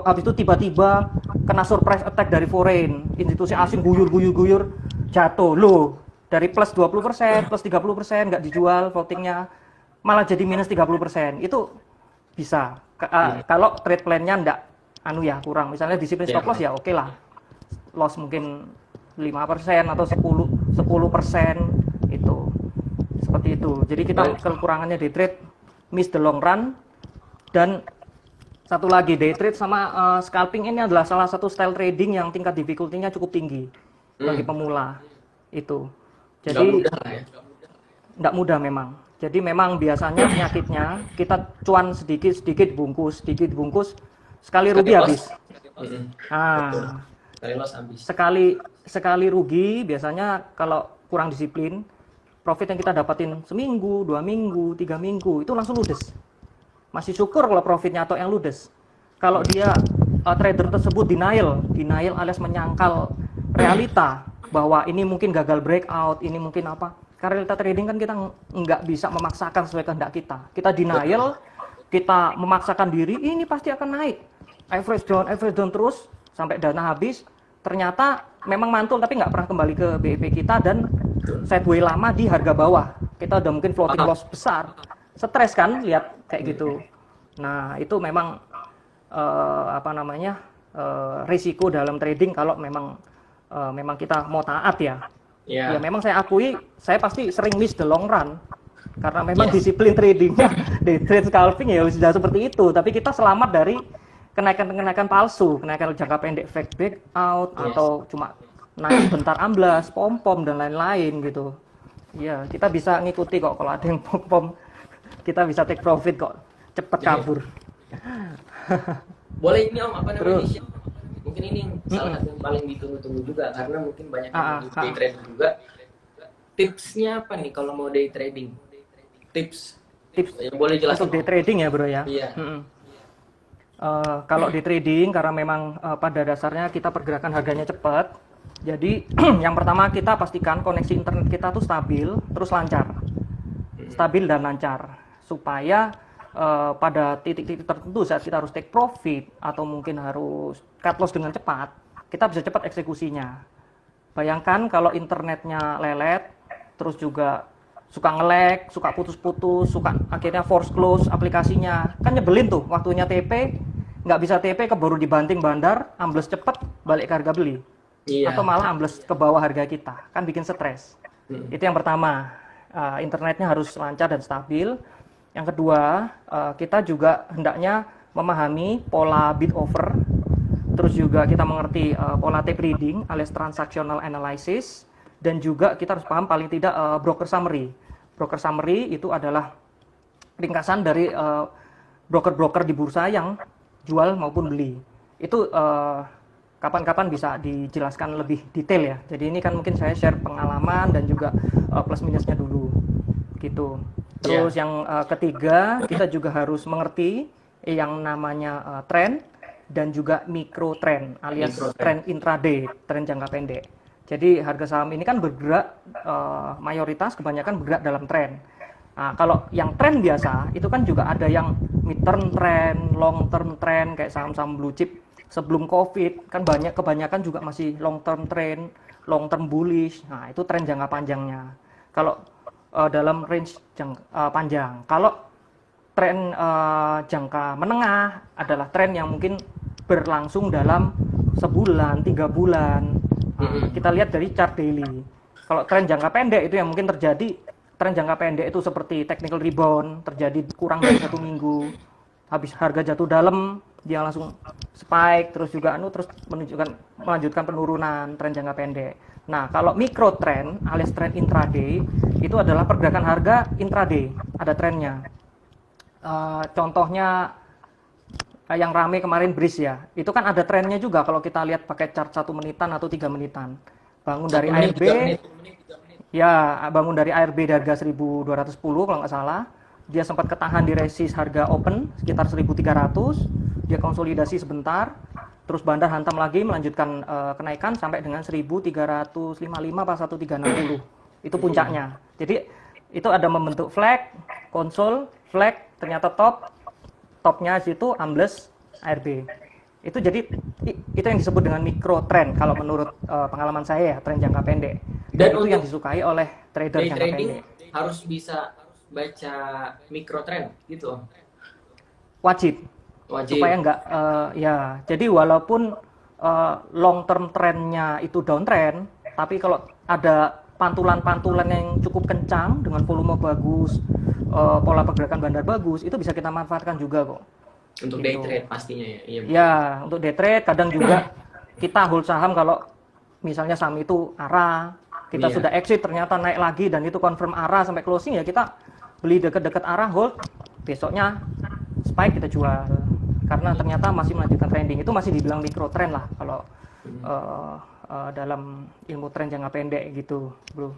habis itu tiba-tiba kena surprise attack dari foreign, institusi asing guyur jatuh. Lo dari plus 20%, plus 30% nggak dijual floatingnya, malah jadi minus 30%. Itu bisa. Kalau trade plan-nya nggak kurang. Misalnya disiplin stop loss ya oke lah. Loss mungkin 5% atau 10% itu. Seperti itu. Jadi kita kekurangannya day trade miss the long run, dan satu lagi day trade sama scalping ini adalah salah satu style trading yang tingkat difficulty-nya cukup tinggi bagi pemula. Itu. Jadi Nggak mudah lah ya. nggak mudah memang. Jadi memang biasanya penyakitnya kita cuan sedikit bungkus, sekali rugi habis. Sekali loss habis. Sekali rugi biasanya kalau kurang disiplin, profit yang kita dapatin seminggu, 2 minggu, 3 minggu itu langsung ludes. Masih syukur kalau profitnya atau yang ludes. Kalau dia trader tersebut denial alias menyangkal realita bahwa ini mungkin gagal breakout, ini mungkin apa. Karena realita trading kan kita nggak bisa memaksakan sesuai kehendak kita. Kita denial, kita memaksakan diri, ini pasti akan naik. Average down terus sampai dana habis. Ternyata memang mantul tapi nggak pernah kembali ke BEP kita dan sideway lama di harga bawah. Kita udah mungkin floating loss besar. Stres kan lihat kayak gitu. Nah, itu memang risiko dalam trading kalau memang kita mau taat ya. Ya memang saya akui, saya pasti sering miss the long run. Karena memang disiplin tradingnya day trade scalping ya sudah seperti itu. Tapi kita selamat dari kenaikan palsu, kenaikan jangka pendek fake breakout atau cuma naik bentar amblas, pom-pom dan lain-lain gitu. Ya, kita bisa ngikuti kok kalau ada yang pom-pom. Kita bisa take profit kok. Cepet kabur. Boleh ini Om, apa namanya? Mungkin ini salah satu yang paling ditunggu-tunggu juga karena mungkin banyak yang day trading juga. Tipsnya apa nih kalau mau day trading? Tips yang boleh jelaskan untuk day trading ya bro ya. Iya. Kalau day trading karena memang pada dasarnya kita pergerakan harganya cepat. Jadi yang pertama kita pastikan koneksi internet kita tuh stabil terus lancar. Stabil dan lancar supaya pada titik-titik tertentu saat kita harus take profit atau mungkin harus cut loss dengan cepat, kita bisa cepat eksekusinya. Bayangkan kalau internetnya lelet, terus juga suka nge-lag, suka putus-putus, suka akhirnya force close aplikasinya. Kan nyebelin tuh, waktunya TP, nggak bisa TP keburu dibanting bandar, ambles cepet, balik ke harga beli. Iya. Atau malah ambles ke bawah harga kita, kan bikin stres. Itu yang pertama, internetnya harus lancar dan stabil. Yang kedua, kita juga hendaknya memahami pola bid offer, terus juga kita mengerti pola tape reading alias transactional analysis, dan juga kita harus paham paling tidak broker summary. Broker summary itu adalah ringkasan dari broker-broker di bursa yang jual maupun beli. Itu kapan-kapan bisa dijelaskan lebih detail ya. Jadi ini kan mungkin saya share pengalaman dan juga plus minusnya dulu gitu. Terus yang ketiga, kita juga harus mengerti yang namanya tren dan juga mikro trend alias tren intraday, tren jangka pendek. Jadi harga saham ini kan bergerak mayoritas kebanyakan bergerak dalam tren. Nah, kalau yang tren biasa itu kan juga ada yang mid term trend, long term trend kayak saham-saham blue chip sebelum Covid kan kebanyakan juga masih long term trend, long term bullish. Nah, itu tren jangka panjangnya. Kalau dalam range panjang. Kalau tren jangka menengah adalah tren yang mungkin berlangsung dalam sebulan, 3 bulan. Kita lihat dari chart daily. Kalau tren jangka pendek itu yang mungkin terjadi, tren jangka pendek itu seperti technical rebound, terjadi kurang dari 1 minggu. Habis harga jatuh dalam, dia langsung spike, terus juga terus melanjutkan penurunan tren jangka pendek. Nah, kalau micro trend alias trend intraday itu adalah pergerakan harga intraday, ada trennya. Contohnya yang rame kemarin BRIS ya, itu kan ada trennya juga kalau kita lihat pakai chart 1 menitan atau 3 menitan. Bangun dari ARB, ya bangun dari ARB di harga 1210 kalau nggak salah, dia sempat ketahan di resist harga open sekitar 1300, dia konsolidasi sebentar, terus bandar hantam lagi melanjutkan kenaikan sampai dengan 1355 pas 1360. Itu puncaknya. Jadi itu ada membentuk flag, konsol, flag, ternyata topnya situ ambles ARB. Itu jadi itu yang disebut dengan micro trend kalau menurut pengalaman saya ya, tren jangka pendek. Dan itu yang disukai oleh trader jangka pendek. Harus bisa baca micro trend gitu. Wajib. Supaya enggak ya. Jadi walaupun long term trendnya itu downtrend, tapi kalau ada pantulan-pantulan yang cukup kencang dengan volume bagus, pola pergerakan bandar bagus, itu bisa kita manfaatkan juga kok. Untuk day trade pastinya ya. Iya. Ya, untuk day trade kadang juga kita hold saham kalau misalnya saham itu arah, kita sudah exit ternyata naik lagi dan itu confirm arah sampai closing ya kita beli dekat-dekat arah hold, besoknya spike kita jual. Karena ternyata masih melanjutkan trending. Itu masih dibilang micro trend lah kalau dalam ilmu tren jangka pendek gitu, bro.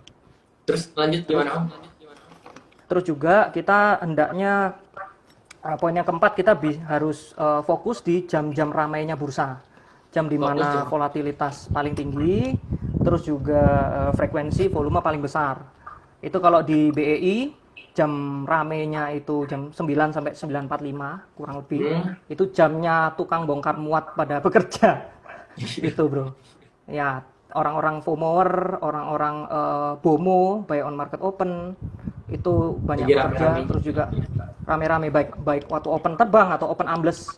Terus lanjut gimana? Terus juga kita hendaknya poin yang keempat kita harus fokus di jam-jam ramainya bursa, jam dimana volatilitas paling tinggi, terus juga frekuensi volume paling besar. Itu kalau di BEI jam ramenya itu jam 9 sampai 9.45 kurang lebih. Itu jamnya tukang bongkar muat pada bekerja. Itu bro. Ya orang-orang FOMOer, orang-orang BOMO, buy on market open, itu banyak bekerja, terus juga rame-rame baik waktu open terbang atau open ambles.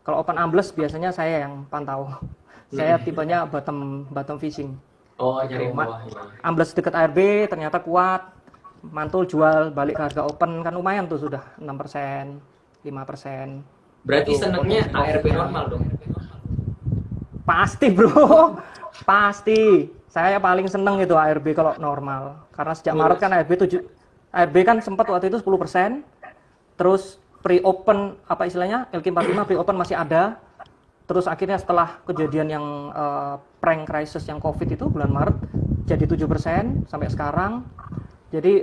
Kalau open ambles biasanya saya yang pantau. Saya tipenya bottom fishing. Oh, nyari bawah. Ambles dekat ARB ternyata kuat, mantul jual balik ke harga open kan lumayan tuh sudah 6%, 5%. Berarti senangnya ARB normal dong. Pasti bro, pasti. Saya paling seneng itu ARB kalau normal. Karena sejak Maret kan ARB kan sempat waktu itu 10%. Terus pre-open apa istilahnya LQ45 pre-open masih ada. Terus akhirnya setelah kejadian yang prank crisis yang COVID itu bulan Maret jadi 7% sampai sekarang. Jadi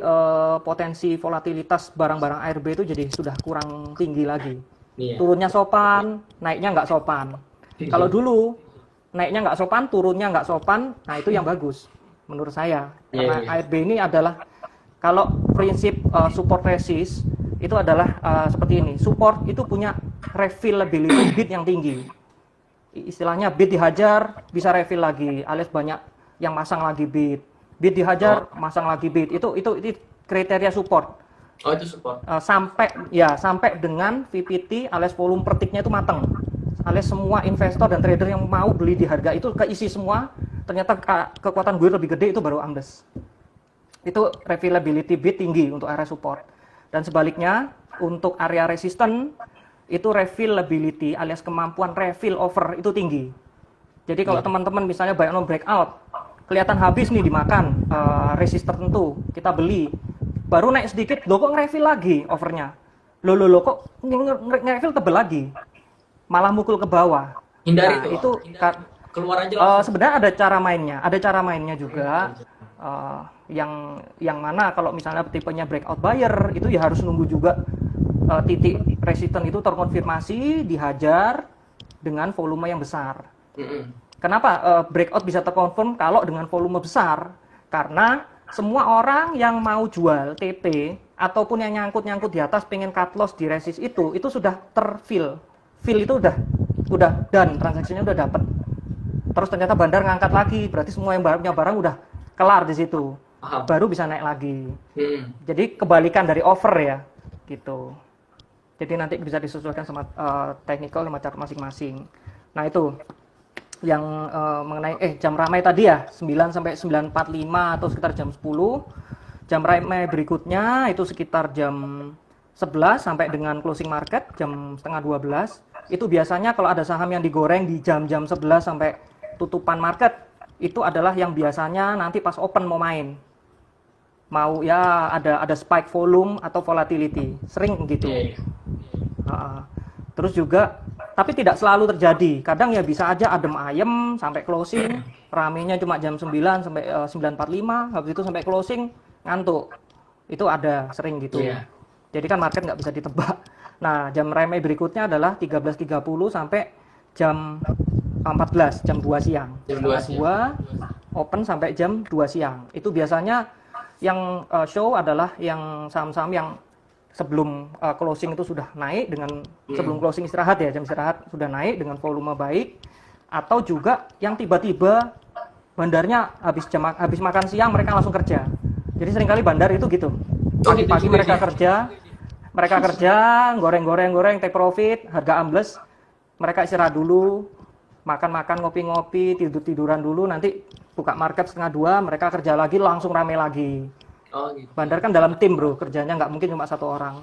potensi volatilitas barang-barang ARB itu jadi sudah kurang tinggi lagi. Turunnya sopan, naiknya nggak sopan. Kalau dulu naiknya nggak sopan, turunnya nggak sopan, nah itu yang bagus menurut saya. Karena ARB ini adalah kalau prinsip support resist itu adalah seperti ini. Support itu punya refillability bid yang tinggi. Istilahnya bid dihajar bisa refill lagi, alias banyak yang masang lagi bid. Bid dihajar, masang lagi bid. Itu kriteria support. Oh, itu support. Sampai dengan VPT alias volume per tick-nya itu matang. Alias semua investor dan trader yang mau beli di harga itu keisi semua, ternyata kekuatan gue lebih gede, itu baru ambles. Itu refillability bid tinggi untuk area support. Dan sebaliknya untuk area resisten itu refillability alias kemampuan refill over itu tinggi. Jadi kalau teman-teman misalnya buy on breakout, kelihatan habis nih dimakan resist tertentu, kita beli, baru naik sedikit, lo kok nge-refill lagi overnya, lo kok nge-refill tebel lagi, malah mukul ke bawah. Hindari Nah, tuh. itu Keluar aja langsung. sebenarnya ada cara mainnya juga. Yang mana kalau misalnya tipenya breakout buyer itu ya harus nunggu juga titik resisten itu terkonfirmasi, dihajar dengan volume yang besar. Kenapa breakout bisa terkonfirm kalau dengan volume besar? Karena semua orang yang mau jual TP ataupun yang nyangkut di atas pengen cut loss di resist itu sudah terfill. Fill itu udah done, transaksinya udah dapat. Terus ternyata bandar ngangkat lagi, berarti semua yang punya barang udah kelar di situ. Baru bisa naik lagi. Jadi kebalikan dari over ya, gitu. Jadi nanti bisa disesuaikan sama technical sama chart masing-masing. Nah itu yang mengenai jam ramai tadi ya, 9 sampai 9.45 atau sekitar jam 10. Jam ramai berikutnya itu sekitar jam 11 sampai dengan closing market jam setengah 12. Itu biasanya kalau ada saham yang digoreng di jam-jam 11 sampai tutupan market, itu adalah yang biasanya nanti pas open mau main. Mau ya ada spike volume atau volatility, sering gitu. Terus juga, tapi tidak selalu terjadi. Kadang ya bisa aja adem ayem sampai closing, ramenya cuma jam 9 sampai 9.45, habis itu sampai closing ngantuk. Itu ada sering gitu. Jadi kan market nggak bisa ditebak. Nah, jam ramai berikutnya adalah 13.30 sampai jam 14, jam 2 siang. Jam 2 siang. Open sampai jam 2 siang. Itu biasanya yang show adalah yang saham-saham yang sebelum closing itu sudah naik dengan sebelum closing istirahat ya, jam istirahat sudah naik dengan volume baik, atau juga yang tiba-tiba bandarnya habis makan siang mereka langsung kerja. Jadi seringkali bandar itu gitu. Pagi-pagi mereka kerja, goreng, take profit, harga ambles, mereka istirahat dulu, makan-makan, ngopi-ngopi, tiduran dulu, nanti buka market setengah 2, mereka kerja lagi, langsung rame lagi. Gitu. Bandar kan dalam tim bro, kerjanya nggak mungkin cuma satu orang.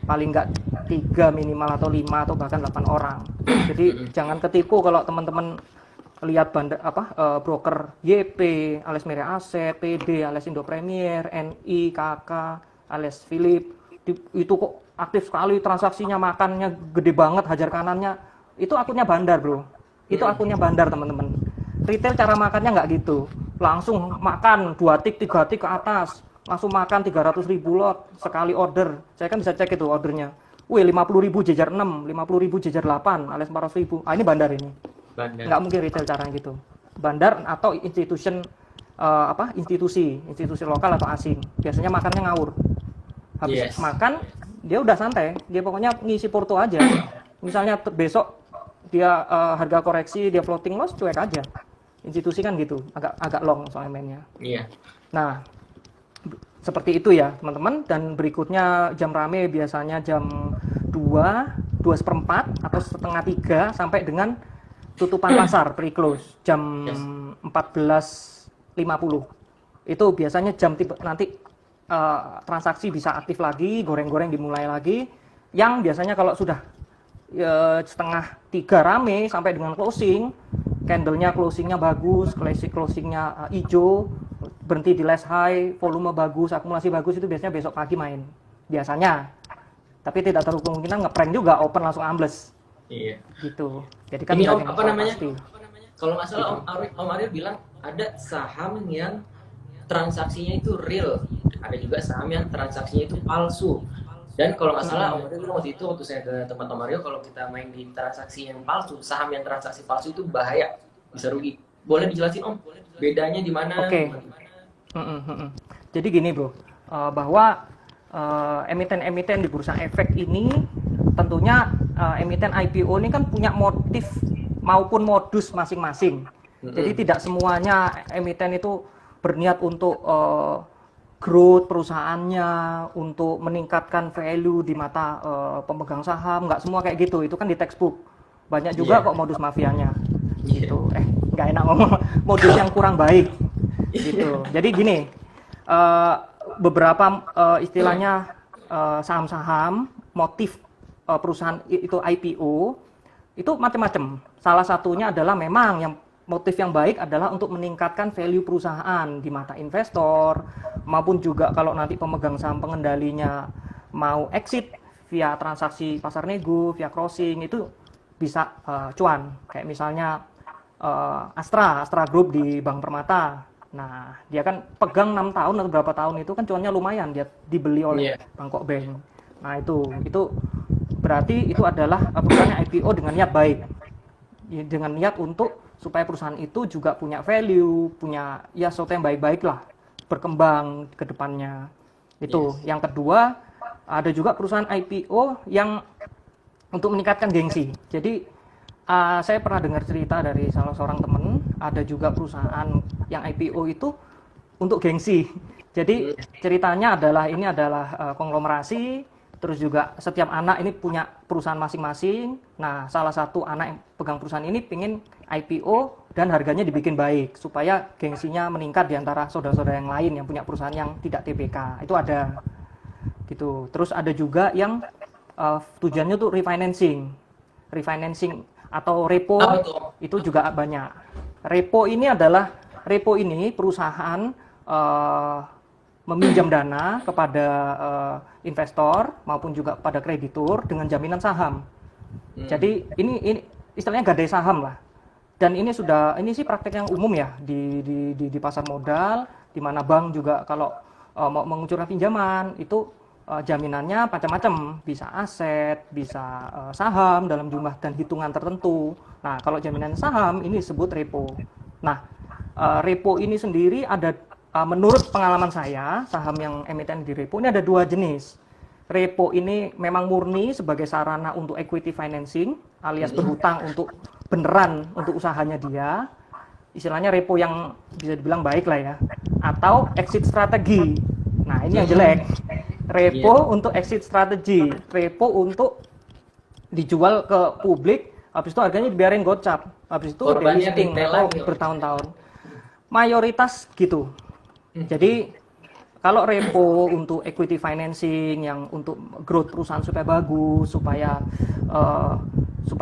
Paling nggak 3 minimal atau 5 atau bahkan 8 orang. Jadi jangan ketipu kalau teman-teman lihat bandar broker YP alias Mira Aset, PD alias Indo Premier, NI, KK alias Philip, itu kok aktif sekali transaksinya, makannya gede banget, hajar kanannya, itu akunnya bandar bro. Itu akunnya bandar teman-teman. Retail cara makannya nggak gitu, langsung makan 2 tik 3 tik ke atas, langsung makan 300.000 lot sekali order. Saya kan bisa cek itu ordernya, 50.000 jejar 6, 50.000 jejar 8 alias 400.000. Ini bandar ini. Nggak mungkin retail caranya gitu. Bandar atau institusi lokal atau asing, biasanya makannya ngawur. Habis makan dia udah santai, dia pokoknya ngisi porto aja. Misalnya besok dia harga koreksi, dia floating loss, cuek aja. Institusi kan gitu, agak long soalnya mainnya. Nah, seperti itu ya teman-teman. Dan berikutnya jam rame biasanya jam 2:04 atau setengah 3 sampai dengan tutupan pasar pre-close jam 14.50. Itu biasanya jam nanti transaksi bisa aktif lagi, goreng-goreng dimulai lagi. Yang biasanya kalau sudah setengah 3 rame sampai dengan closing, candlenya closingnya bagus, closingnya hijau, berhenti di last high, volume bagus, akumulasi bagus, itu biasanya besok pagi main biasanya. Tapi tidak terlalu kemungkinan ngeprank juga open langsung ambles. Gitu. Jadi kan ini apa namanya? Kalau nggak salah Om Aryo bilang ada saham yang transaksinya itu real, ada juga saham yang transaksinya itu palsu. Dan kalau nggak salah Om Aryo bilang waktu itu, waktu saya ke tempat Om Aryo, kalau kita main di transaksi yang palsu, saham yang transaksi palsu itu bahaya, bisa rugi. Boleh dijelasin Om, bedanya di mana? Oke. Jadi gini bro, bahwa emiten-emiten di bursa efek ini tentunya emiten IPO ini kan punya motif maupun modus masing-masing. Jadi tidak semuanya emiten itu berniat untuk growth perusahaannya, untuk meningkatkan value di mata pemegang saham, nggak semua kayak gitu. Itu kan di textbook. Banyak juga kok modus mafianya. Gitu. Nggak enak ngomong modus yang kurang baik. Gitu. Jadi gini, beberapa istilahnya saham-saham, motif perusahaan itu IPO, itu macam-macam. Salah satunya adalah memang yang motif yang baik adalah untuk meningkatkan value perusahaan di mata investor, maupun juga kalau nanti pemegang saham pengendalinya mau exit via transaksi pasar nego, via crossing, itu bisa cuan. Kayak misalnya Astra Group di Bank Permata. Nah, dia kan pegang 6 tahun atau berapa tahun itu kan cuannya lumayan, dia dibeli oleh Bangkok Bank. Nah, itu berarti itu adalah perusahaan IPO dengan niat baik. Dengan niat untuk supaya perusahaan itu juga punya value, punya ya sesuatu yang baik-baik lah, berkembang ke depannya. Itu. Yang kedua, ada juga perusahaan IPO yang untuk meningkatkan gengsi. Jadi saya pernah dengar cerita dari salah seorang teman, ada juga perusahaan yang IPO itu untuk gengsi. Jadi ceritanya adalah ini adalah konglomerasi, terus juga setiap anak ini punya perusahaan masing-masing. Nah, salah satu anak yang pegang perusahaan ini pengen IPO dan harganya dibikin baik supaya gengsinya meningkat di antara saudara-saudara yang lain yang punya perusahaan yang tidak TBK. Itu ada gitu. Terus ada juga yang tujuannya tuh refinancing atau repo, itu juga banyak. Repo ini perusahaan meminjam dana kepada investor maupun juga pada kreditur dengan jaminan saham. Jadi ini istilahnya gadai saham lah. Dan ini sih praktek yang umum ya di pasar modal, di mana bank juga kalau mau mengucurkan pinjaman itu jaminannya macam-macam, bisa aset, bisa saham dalam jumlah dan hitungan tertentu. Nah, kalau jaminan saham ini disebut repo. Nah, repo ini sendiri ada, menurut pengalaman saya, saham yang emiten di repo ini ada 2 jenis. Repo ini memang murni sebagai sarana untuk equity financing, alias berhutang untuk beneran untuk usahanya dia. Istilahnya repo yang bisa dibilang baik lah ya. Atau exit strategi. Nah, ini yang jelek. Repo untuk exit strategi, repo untuk dijual ke publik, habis itu harganya dibiarin gocap, habis itu delisting atau bertahun-tahun. Mayoritas gitu. Jadi kalau repo untuk equity financing yang untuk growth perusahaan supaya bagus, supaya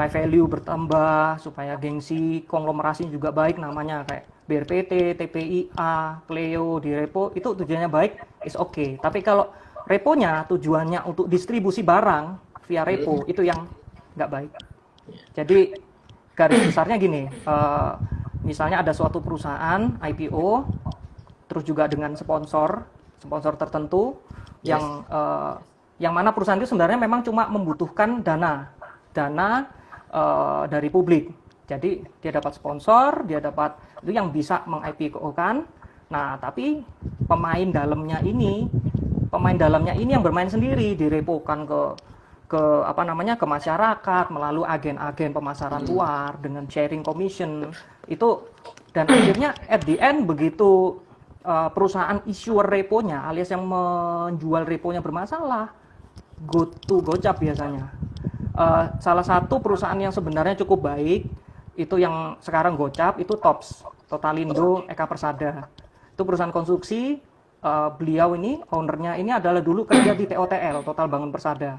value bertambah, supaya gengsi konglomerasi juga baik, namanya kayak BRPT, TPIA, Cleo di repo, itu tujuannya baik, is okay. Tapi kalau reponya tujuannya untuk distribusi barang via repo, itu yang nggak baik. Jadi garis besarnya gini, misalnya ada suatu perusahaan IPO, terus juga dengan sponsor tertentu, yang mana perusahaan itu sebenarnya memang cuma membutuhkan dana dari publik. Jadi dia dapat sponsor, dia dapat itu yang bisa meng-IPO-kan. Nah, tapi pemain dalamnya ini yang bermain sendiri, direpokan ke masyarakat melalui agen-agen pemasaran luar dengan sharing commission itu, dan akhirnya at the end begitu perusahaan issuer reponya alias yang menjual reponya bermasalah, gocap biasanya. Salah satu perusahaan yang sebenarnya cukup baik itu yang sekarang gocap itu TOPS, Totalindo Eka Persada. Itu perusahaan konstruksi. Beliau ini, ownernya ini adalah dulu kerja di TOTL, Total Bangun Persada.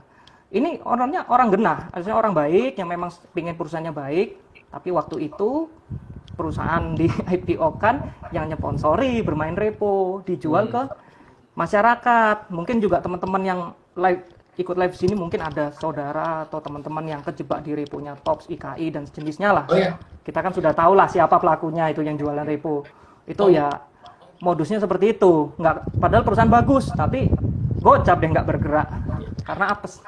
Ini ownernya orang genah, artinya orang baik yang memang pengen perusahaannya baik, tapi waktu itu perusahaan di IPO-kan yang nyponsori bermain repo, dijual ke masyarakat. Mungkin juga teman-teman yang ikut live sini mungkin ada saudara atau teman-teman yang kejebak di reponya TOPS, IKI dan sejenisnya lah. Kita kan sudah tahu lah siapa pelakunya itu yang jualan repo. Itu ya modusnya seperti itu, padahal perusahaan bagus, tapi gocap deh nggak bergerak karena apes.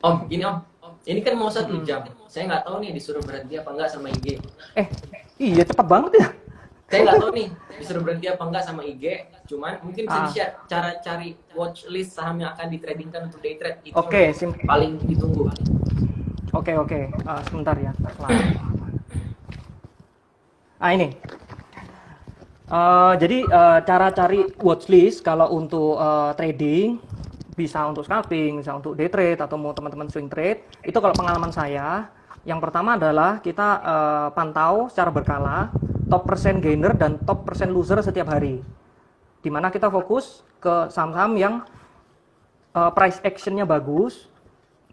Om, ini kan mau 1 jam. Saya nggak tahu nih disuruh berhenti apa enggak sama IG. Iya cepet banget ya. Saya nggak tahu nih disuruh berhenti apa enggak sama IG. Cuman mungkin bisa di-share cara cari watch list saham yang akan ditradingkan untuk day trade. Itu paling ditunggu. Oke. Sebentar ya. Ini. Cara cari watchlist kalau untuk trading, bisa untuk scalping, bisa untuk day trade atau mau teman-teman swing trade. Itu kalau pengalaman saya, yang pertama adalah kita pantau secara berkala top percent gainer dan top percent loser setiap hari. Dimana kita fokus ke saham-saham yang price actionnya bagus,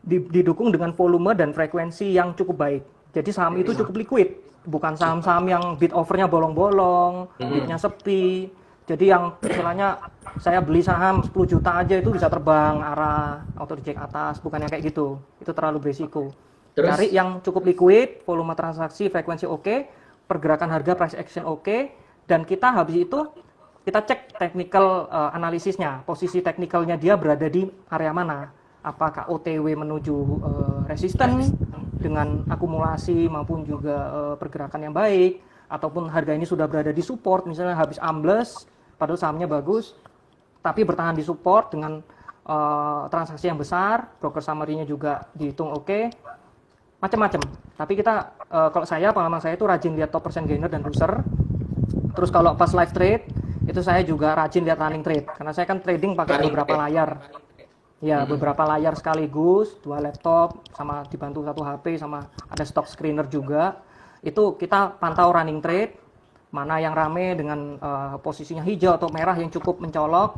didukung dengan volume dan frekuensi yang cukup baik. Jadi saham itu cukup liquid, bukan saham-saham yang bid overnya bolong-bolong, bidnya sepi. Jadi yang istilahnya saya beli saham 10 juta aja itu bisa terbang arah auto reject atas, bukannya kayak gitu. Itu terlalu berisiko. Terus? Cari yang cukup liquid, volume transaksi, frekuensi oke, pergerakan harga price action oke, dan kita habis itu kita cek technical analisisnya, posisi teknikalnya dia berada di area mana. Apakah OTW menuju resisten dengan akumulasi maupun juga pergerakan yang baik, ataupun harga ini sudah berada di support, misalnya habis ambles, padahal sahamnya bagus, tapi bertahan di support dengan transaksi yang besar, broker summary-nya juga dihitung oke, macam-macam. Tapi kita, kalau saya, pengalaman saya itu rajin lihat top percent gainer dan loser. Terus kalau pas live trade, itu saya juga rajin lihat running trade, karena saya kan trading pakai beberapa layar. Ya, beberapa layar sekaligus, 2 laptop, sama dibantu 1 HP, sama ada stock screener juga. Itu kita pantau running trade, mana yang rame dengan posisinya hijau atau merah yang cukup mencolok,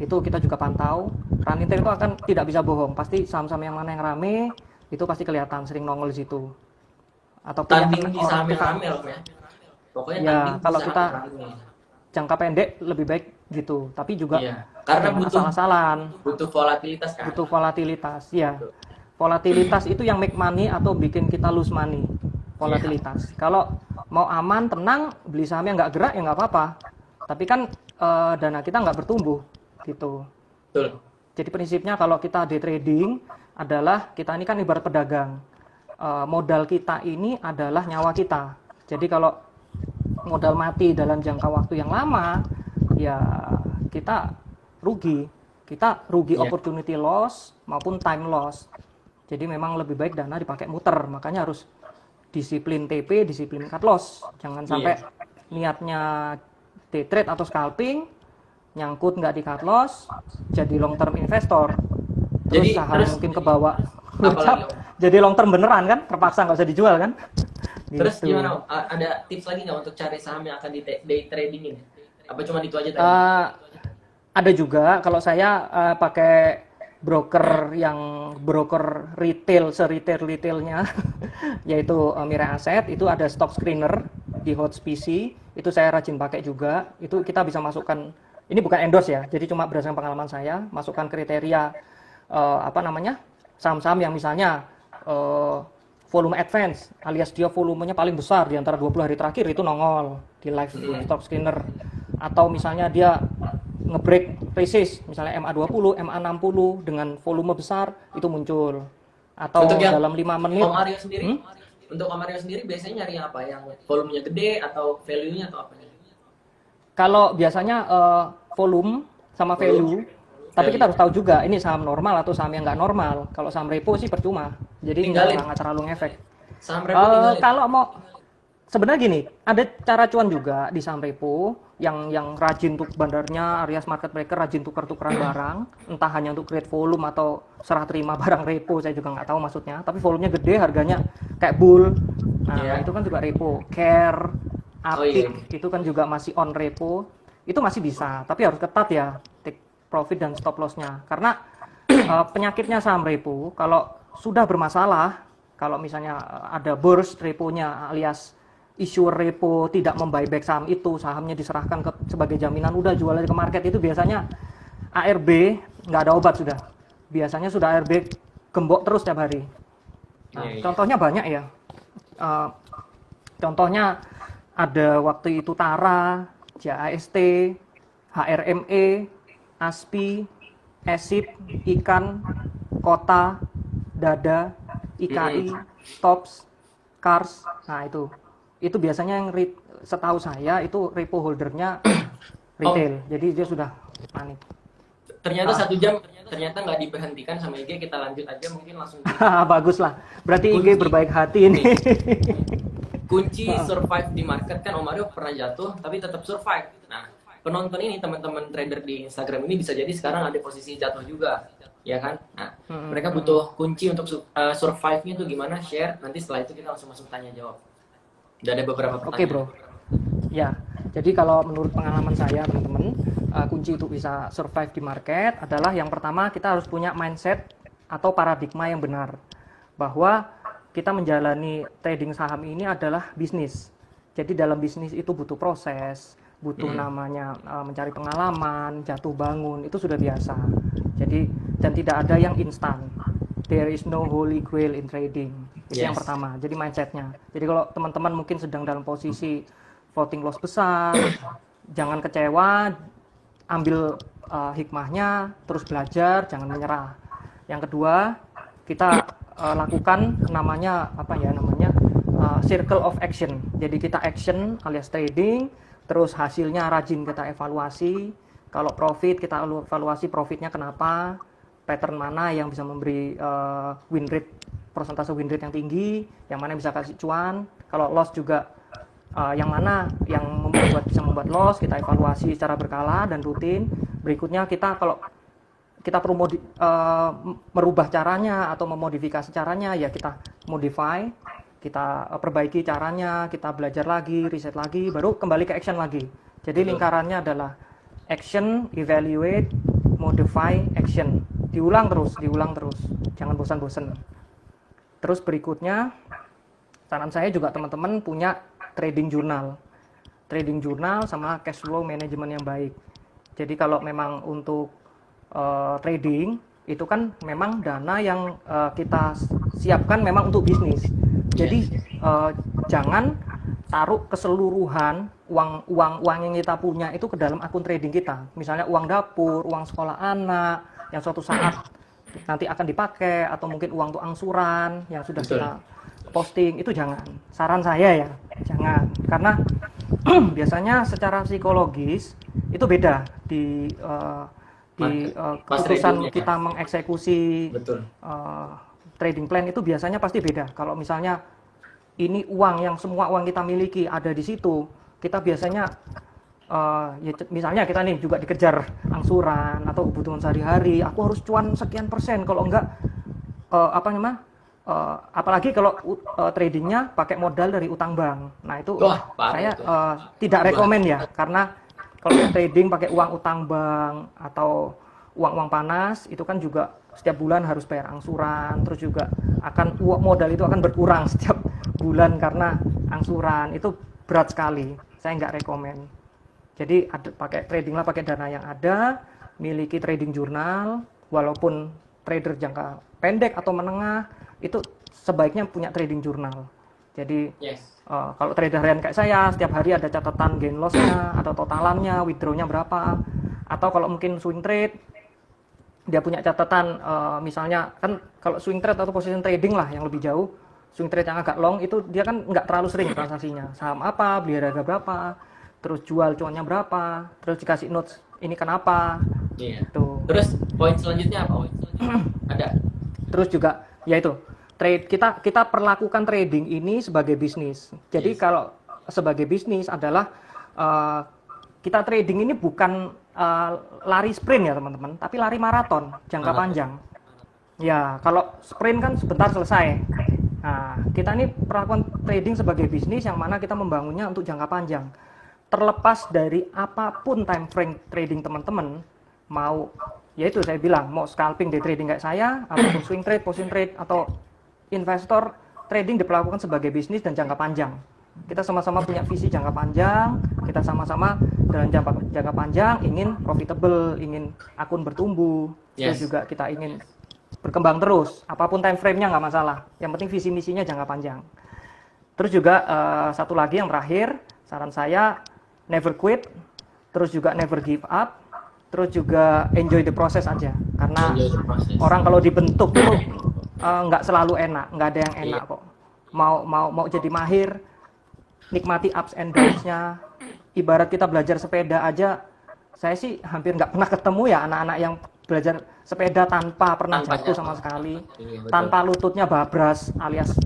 itu kita juga pantau. Running trade itu akan tidak bisa bohong, pasti saham-saham yang mana yang rame, itu pasti kelihatan, sering nongol di situ. Ataupun Tanding di saham yang rame loh ya. Pokoknya ya, tanding di kalau saham kita yang rame. jangka pendek lebih baik gitu, tapi juga Karena jangan butuh asal-asalan. butuh volatilitas kan. Butuh volatilitas, ya. Volatilitas itu yang make money atau bikin kita lose money. Volatilitas. Kalau mau aman, tenang, beli saham yang nggak gerak ya nggak apa-apa. Tapi kan dana kita nggak bertumbuh, gitu. Betul. Jadi prinsipnya kalau kita day trading adalah kita ini kan ibarat pedagang. Modal kita ini adalah nyawa kita. Jadi kalau modal mati dalam jangka waktu yang lama, ya kita rugi. Kita rugi opportunity loss maupun time loss. Jadi memang lebih baik dana dipakai muter. Makanya harus disiplin TP, disiplin cut loss. Jangan sampai niatnya day trade atau scalping, nyangkut nggak di cut loss, jadi long term investor. Terus saham mungkin ke bawah, jadi long term beneran kan, terpaksa nggak usah dijual kan. Terus Gitu. gimana? Ada tips lagi nggak untuk cari saham yang akan di day tradingin? Apa cuma itu aja tadi? Ada juga kalau saya pakai broker retail seretail-retailnya yaitu Mirai Asset, itu ada stock screener di HotSPC, itu saya rajin pakai juga. Itu kita bisa masukkan, ini bukan endorse ya, jadi cuma berdasarkan pengalaman saya, masukkan kriteria saham-saham yang misalnya volume advance, alias dia volumenya paling besar di antara 20 hari terakhir, itu nongol di live stock screener. Atau misalnya dia ngebreak resist, misalnya MA20, MA60 dengan volume besar, itu muncul. Atau untuk dalam 5 menit. Om Aryo sendiri, untuk Om Aryo sendiri biasanya nyari yang apa? Yang volumenya gede atau value-nya atau apa? Kalau biasanya volume sama value, tapi kita harus tahu juga ini saham normal atau saham yang nggak normal. Kalau saham repo sih percuma, jadi nggak terlalu ngefek. Saham repo tinggalin. Kalau mau, sebenarnya gini, ada cara cuan juga di saham repo yang rajin untuk bandarnya, alias market breaker, rajin tukar-tukaran barang, entah hanya untuk create volume atau serah terima barang repo, saya juga nggak tahu maksudnya. Tapi volumenya gede, harganya kayak bull. Nah, itu kan juga repo. Care, Apik, itu kan juga masih on repo. Itu masih bisa, tapi harus ketat ya, take profit dan stop loss-nya. Karena penyakitnya saham repo, kalau sudah bermasalah, kalau misalnya ada burst reponya alias issuer repo tidak membuyback saham itu, sahamnya diserahkan sebagai jaminan, udah jual ke market, itu biasanya ARB nggak ada obat sudah. Biasanya sudah ARB gembok terus setiap hari. Nah, contohnya banyak ya. Contohnya ada waktu itu Tara, JAST, HRME, ASPI, ESIP, Ikan, Kota, Dada, IKI, Tops, Kars. Nah itu biasanya yang setahu saya itu repo holdernya retail. Jadi dia sudah panik. Ternyata 1 jam ternyata nggak diberhentikan sama IG, kita lanjut aja mungkin langsung. Bagus lah. Berarti IG berbaik hati ini. kunci survive di market kan Om Aryo pernah jatuh tapi tetap survive. Nah, penonton ini teman-teman trader di Instagram ini bisa jadi sekarang ada posisi jatuh juga, ya kan? Nah, mereka butuh kunci untuk survive-nya itu gimana? Share. Nanti setelah itu kita langsung masuk tanya jawab. Udah ada beberapa pertanyaan. Oke, bro. Ya, jadi kalau menurut pengalaman saya teman-teman, kunci untuk bisa survive di market adalah yang pertama kita harus punya mindset atau paradigma yang benar bahwa kita menjalani trading saham ini adalah bisnis. Jadi dalam bisnis itu butuh proses, butuh namanya mencari pengalaman, jatuh bangun, itu sudah biasa. Jadi dan tidak ada yang instan. There is no holy grail in trading. Itu yang pertama. Jadi mindsetnya. Jadi kalau teman-teman mungkin sedang dalam posisi floating loss besar, jangan kecewa, ambil hikmahnya, terus belajar, jangan menyerah. Yang kedua, kita lakukan namanya circle of action. Jadi kita action alias trading, terus hasilnya rajin kita evaluasi. Kalau profit kita evaluasi profitnya kenapa, pattern mana yang bisa memberi win rate, persentase win rate yang tinggi, yang mana bisa kasih cuan. Kalau loss juga yang mana yang bisa membuat loss, kita evaluasi secara berkala dan rutin. Berikutnya kalau kita perlu merubah caranya atau memodifikasi caranya, ya kita modify, kita perbaiki caranya, kita belajar lagi, riset lagi, baru kembali ke action lagi. Jadi lingkarannya adalah action, evaluate, modify, action. Diulang terus, jangan bosan-bosan. Terus berikutnya, saran saya juga teman-teman punya trading journal sama cash flow management yang baik. Jadi kalau memang untuk trading itu kan memang dana yang kita siapkan memang untuk bisnis. Jadi jangan taruh keseluruhan uang yang kita punya itu ke dalam akun trading kita. Misalnya uang dapur, uang sekolah anak yang suatu saat nanti akan dipakai, atau mungkin uang untuk angsuran yang sudah kita posting, itu jangan. Saran saya ya, jangan. Karena biasanya secara psikologis itu beda di keputusan kita mengeksekusi trading plan itu biasanya pasti beda. Kalau misalnya ini semua uang kita miliki ada di situ, kita biasanya ya misalnya kita nih juga dikejar angsuran atau kebutuhan sehari-hari, aku harus cuan sekian persen, kalau enggak apalagi kalau tradingnya pakai modal dari utang bank. Nah itu saya tidak rekomen ya, karena kalau trading pakai uang utang bank atau uang panas itu kan juga setiap bulan harus bayar angsuran, terus juga modal itu akan berkurang setiap bulan karena angsuran, itu berat sekali. Saya nggak rekomen. Jadi tradinglah pakai dana yang ada, miliki trading journal, walaupun trader jangka pendek atau menengah itu sebaiknya punya trading journal. Jadi kalau trader harian kayak saya, setiap hari ada catatan gain loss-nya atau totalannya, withdrawnya berapa. Atau kalau mungkin swing trade, dia punya catatan misalnya kan kalau swing trade atau position trading lah yang lebih jauh, swing trade yang agak long itu dia kan nggak terlalu sering transaksinya. Saham apa, beli harga berapa, terus jual cuannya berapa, terus dikasih notes ini kenapa. Tuh. Terus poin selanjutnya apa? Ada. Terus juga yaitu kita perlakukan trading ini sebagai bisnis. Jadi kalau sebagai bisnis adalah kita trading ini bukan lari sprint ya teman-teman, tapi lari maraton jangka panjang. Ya kalau sprint kan sebentar selesai. Nah kita ini perlakukan trading sebagai bisnis yang mana kita membangunnya untuk jangka panjang. Terlepas dari apapun time frame trading teman-teman, mau yaitu saya bilang mau scalping day trading kayak saya, ataupun swing trade, position trade, atau investor, trading diperlakukan sebagai bisnis dan jangka panjang. Kita sama-sama punya visi jangka panjang, kita sama-sama dalam jangka panjang ingin profitable, ingin akun bertumbuh, terus juga kita ingin berkembang terus, apapun time frame-nya nggak masalah, yang penting visi misinya jangka panjang. Terus juga satu lagi yang terakhir, saran saya never quit, terus juga never give up, terus juga enjoy the process aja, karena orang kalau dibentuk tuh nggak selalu enak, nggak ada yang enak kok. Mau jadi mahir, nikmati ups and downs-nya. Ibarat kita belajar sepeda aja, saya sih hampir nggak pernah ketemu ya anak-anak yang belajar sepeda tanpa pernah jatuh sama sekali, tanpa lututnya babras alias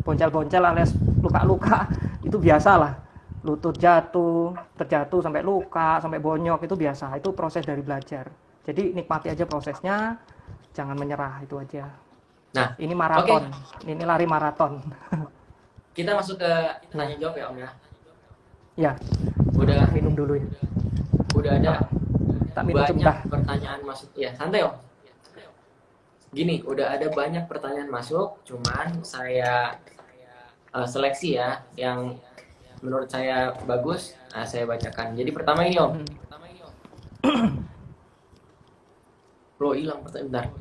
boncel-boncel alias luka luka-luka itu biasa lah. Lutut terjatuh sampai luka, sampai bonyok itu biasa. Itu proses dari belajar. Jadi nikmati aja prosesnya, jangan menyerah, itu aja. Nah, Ini maraton, ini lari maraton. kita masuk ke tanya jawab ya Om ya. Ya, Udah minum dulu ya. udah ada Tak minum banyak sebentar. pertanyaan masuk. Ya, santai Om. Gini, udah ada banyak pertanyaan masuk, cuman saya seleksi ya yang menurut saya bagus. Nah, saya bacakan. Jadi pertama ini Om. Lo hilang pertanyaan.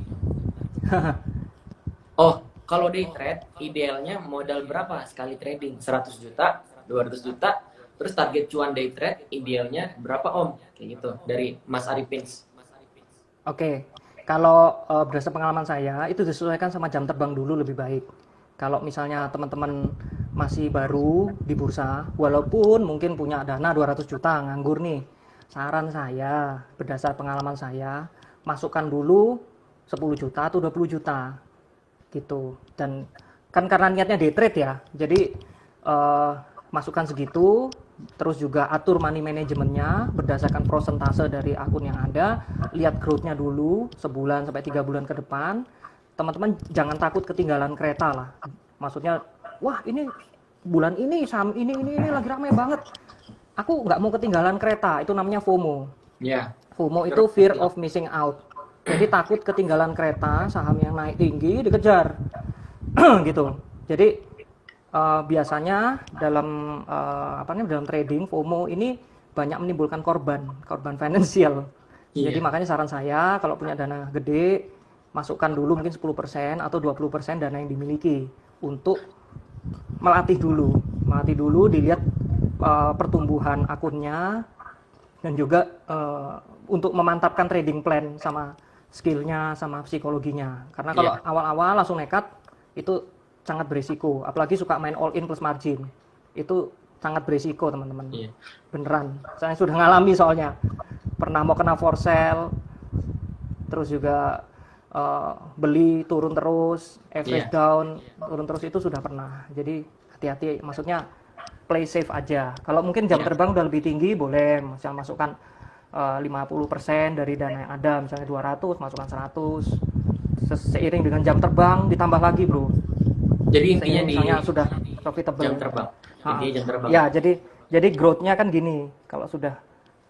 Oh, kalau day trade idealnya modal berapa sekali trading? 100 juta, 200 juta. Terus target cuan day trade idealnya berapa Om? Kayak gitu dari Mas Arifins. Oke, kalau berdasarkan pengalaman saya itu disesuaikan sama jam terbang dulu lebih baik. Kalau misalnya teman-teman masih baru di bursa, walaupun mungkin punya dana 200 juta nganggur nih, saran saya berdasar pengalaman saya, masukkan dulu 10 juta atau 20 juta gitu. Dan kan karena niatnya day trade ya, jadi masukkan segitu, terus juga atur money manajemennya berdasarkan prosentase dari akun yang ada, lihat growth-nya dulu sebulan sampai 3 bulan ke depan. Teman-teman jangan takut ketinggalan kereta lah, maksudnya wah ini bulan ini saham ini lagi ramai banget, aku nggak mau ketinggalan kereta, itu namanya FOMO. Ya. FOMO itu fear of missing out. Jadi takut ketinggalan kereta, saham yang naik tinggi dikejar. Gitu. Jadi biasanya dalam dalam trading FOMO ini banyak menimbulkan korban finansial. Iya. Jadi makanya saran saya kalau punya dana gede, masukkan dulu mungkin 10% atau 20% dana yang dimiliki untuk melatih dulu, dilihat pertumbuhan akunnya, dan juga untuk memantapkan trading plan sama skillnya sama psikologinya. Karena kalau awal-awal langsung nekat itu sangat berisiko, apalagi suka main all in plus margin, itu sangat berisiko teman-teman. Beneran, saya sudah ngalami soalnya, pernah mau kena for sale, terus juga beli turun terus, average down turun terus, itu sudah pernah. Jadi hati-hati, maksudnya play safe aja. Kalau mungkin jam terbang udah lebih tinggi, boleh misalnya masukkan 50% dari dana yang ada, misalnya 200, masukkan 100. Seiring dengan jam terbang ditambah lagi, bro. Jadi intinya misalnya sudah profitable. Jam terbang. Intinya jam terbang. Ya, jadi growth-nya kan gini, kalau sudah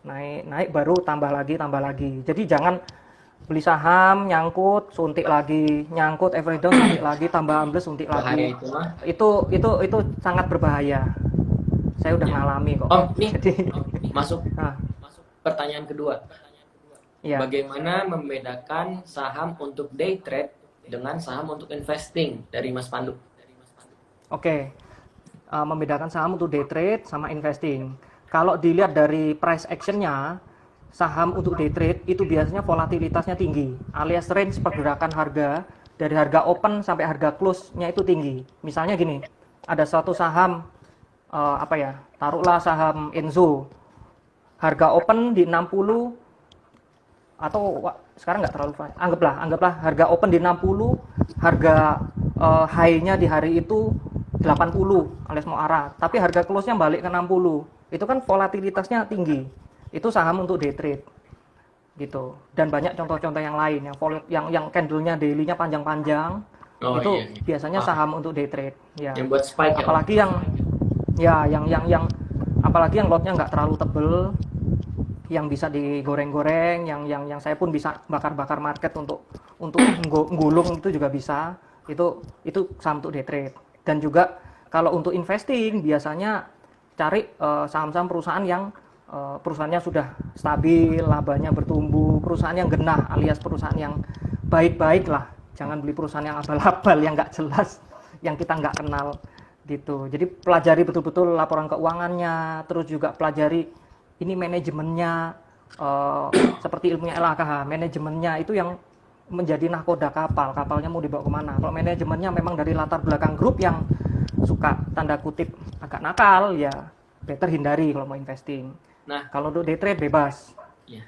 naik baru tambah lagi. Jadi jangan beli saham, nyangkut, suntik lagi, nyangkut, average down, suntik lagi, tambah ambles, suntik lagi. Itu sangat berbahaya. Saya udah ngalami kok. Om, nih masuk pertanyaan kedua. Ya. Bagaimana membedakan saham untuk day trade dengan saham untuk investing dari Mas Pandu? Oke. Membedakan saham untuk day trade sama investing. Kalau dilihat dari price action-nya, saham untuk day trade itu biasanya volatilitasnya tinggi, alias range pergerakan harga dari harga open sampai harga close-nya itu tinggi. Misalnya gini, ada suatu saham taruhlah saham Enzo, harga open di 60, atau sekarang nggak terlalu, anggaplah harga open di 60, harga high-nya di hari itu 80 alias mau arah, tapi harga close-nya balik ke 60, itu kan volatilitasnya tinggi. Itu saham untuk day trade gitu. Dan banyak contoh-contoh yang lain yang candle-nya daily-nya panjang-panjang, itu biasanya saham untuk day trade ya. Yang buat spike, apalagi yang lotnya nggak terlalu tebel, yang bisa digoreng-goreng, yang saya pun bisa bakar-bakar market untuk gulung, itu juga bisa. Itu saham untuk day trade. Dan juga kalau untuk investing biasanya cari saham-saham perusahaan yang perusahaannya sudah stabil, labanya bertumbuh, perusahaan yang genah, alias perusahaan yang baik-baik lah. Jangan beli perusahaan yang abal-abal, yang nggak jelas, yang kita nggak kenal gitu. Jadi pelajari betul-betul laporan keuangannya, terus juga pelajari ini manajemennya, seperti ilmunya LHKH, manajemennya itu yang menjadi nahkoda kapalnya mau dibawa kemana. Kalau manajemennya memang dari latar belakang grup yang suka tanda kutip agak nakal, ya better hindari kalau mau investing. Nah, kalau untuk day trade bebas,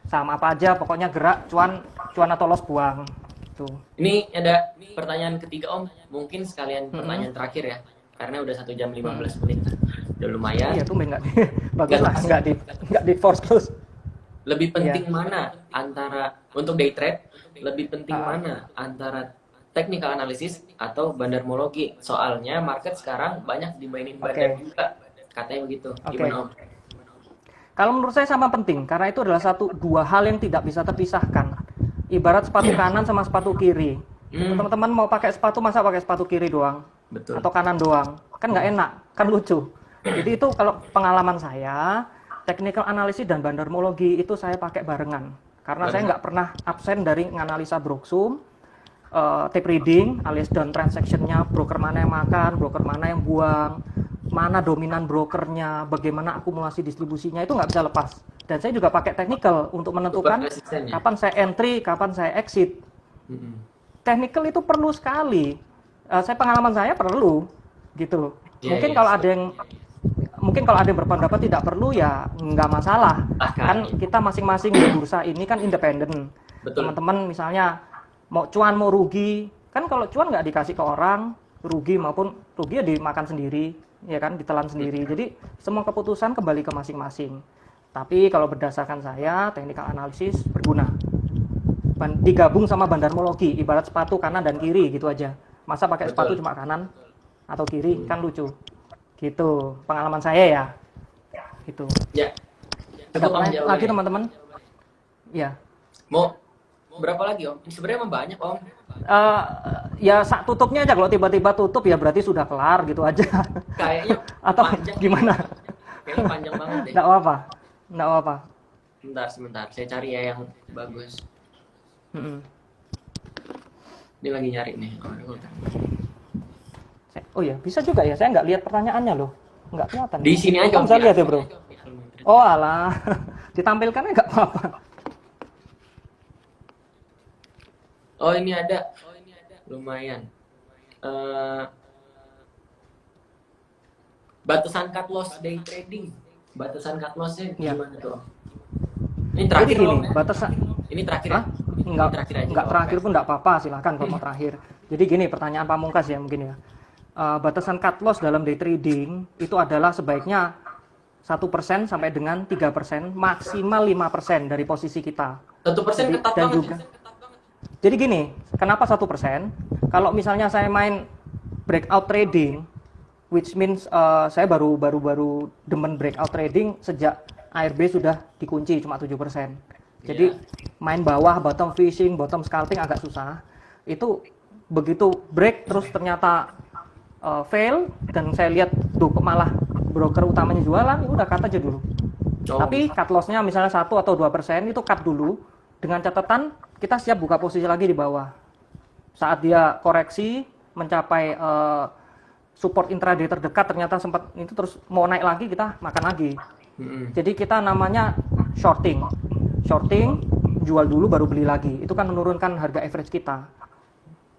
saham apa aja pokoknya gerak, cuan atau loss buang. Tuh. Ini ada pertanyaan ketiga Om, mungkin sekalian pertanyaan terakhir ya. karena udah 1 jam 15 menit. Udah lumayan. Iya, tumben nggak bagus lah, nggak di force close. Lebih penting mana antara untuk day trade? Lebih penting mana antara technical analysis atau bandarmologi? Soalnya market sekarang banyak dimainin bandar juga. Katanya begitu. Gimana Om? Kalau menurut saya sama penting, karena itu adalah dua hal yang tidak bisa terpisahkan. Ibarat sepatu kanan sama sepatu kiri. Teman-teman mau pakai sepatu, masa pakai sepatu kiri doang? Betul. Atau kanan doang? Kan nggak enak, kan lucu. Jadi itu kalau pengalaman saya, technical analysis dan bandarmologi itu saya pakai barengan. Karena saya nggak pernah absen dari menganalisa Broksum, tape reading alias down transaction-nya, broker mana yang makan, broker mana yang buang, mana dominan brokernya, bagaimana akumulasi distribusinya, itu nggak bisa lepas. Dan saya juga pakai technical untuk menentukan kapan saya entry, kapan saya exit. Technical itu perlu sekali. Pengalaman saya perlu, gitu. Mungkin kalau ada yang berpendapat tidak perlu, ya nggak masalah. Kan kita masing-masing di bursa ini kan independen. Teman-teman misalnya mau cuan mau rugi, kan kalau cuan nggak dikasih ke orang, rugi ya dimakan sendiri, ya kan, ditelan sendiri. Jadi semua keputusan kembali ke masing-masing. Tapi kalau berdasarkan saya, technical analysis berguna. Digabung sama bandarmologi, ibarat sepatu kanan dan kiri gitu aja. Masa pakai sepatu cuma kanan atau kiri, kan lucu. Gitu, pengalaman saya ya. Gitu. Ya. Ada lagi teman-teman? Ya. Mau berapa lagi Om? Sebenarnya emang banyak Om. Ya sak tutupnya aja, kalau tiba-tiba tutup ya berarti sudah kelar gitu aja. Kayaknya atau panjang gimana? Kayaknya panjang banget deh. Nggak apa-apa. Sebentar, saya cari ya yang bagus. Ini lagi nyari nih. Oh ya, bisa juga ya, saya nggak lihat pertanyaannya loh, nggak kelihatan. Di sini aja bisa lihat ya bro. Oh alah, ditampilkannya nggak apa-apa. Oh ini ada, lumayan. Batasan cut loss day trading, batasan cut lossnya gimana tuh? Ini terakhir gini, ya? batasan. Ini terakhir. Ya? Enggak terakhir pun enggak apa-apa, silakan kalau mau terakhir. Jadi gini, pertanyaan pamungkas ya mungkin ya. Batasan cut loss dalam day trading itu adalah sebaiknya 1% sampai dengan 3%, maksimal 5% dari posisi kita. 1% ketat banget juga. Jadi gini, kenapa 1%? Kalau misalnya saya main breakout trading, which means saya baru demen breakout trading sejak ARB sudah dikunci cuma 7%. Jadi main bawah, bottom fishing, bottom scalping agak susah. Itu begitu break terus ternyata fail dan saya lihat malah broker utamanya jualan, ya udah cut aja dulu. Tapi cut loss-nya misalnya 1 atau 2% itu cut dulu dengan catatan kita siap buka posisi lagi di bawah. Saat dia koreksi mencapai support intraday terdekat ternyata sempat itu terus mau naik lagi, kita makan lagi. Jadi kita namanya shorting, jual dulu baru beli lagi. Itu kan menurunkan harga average kita.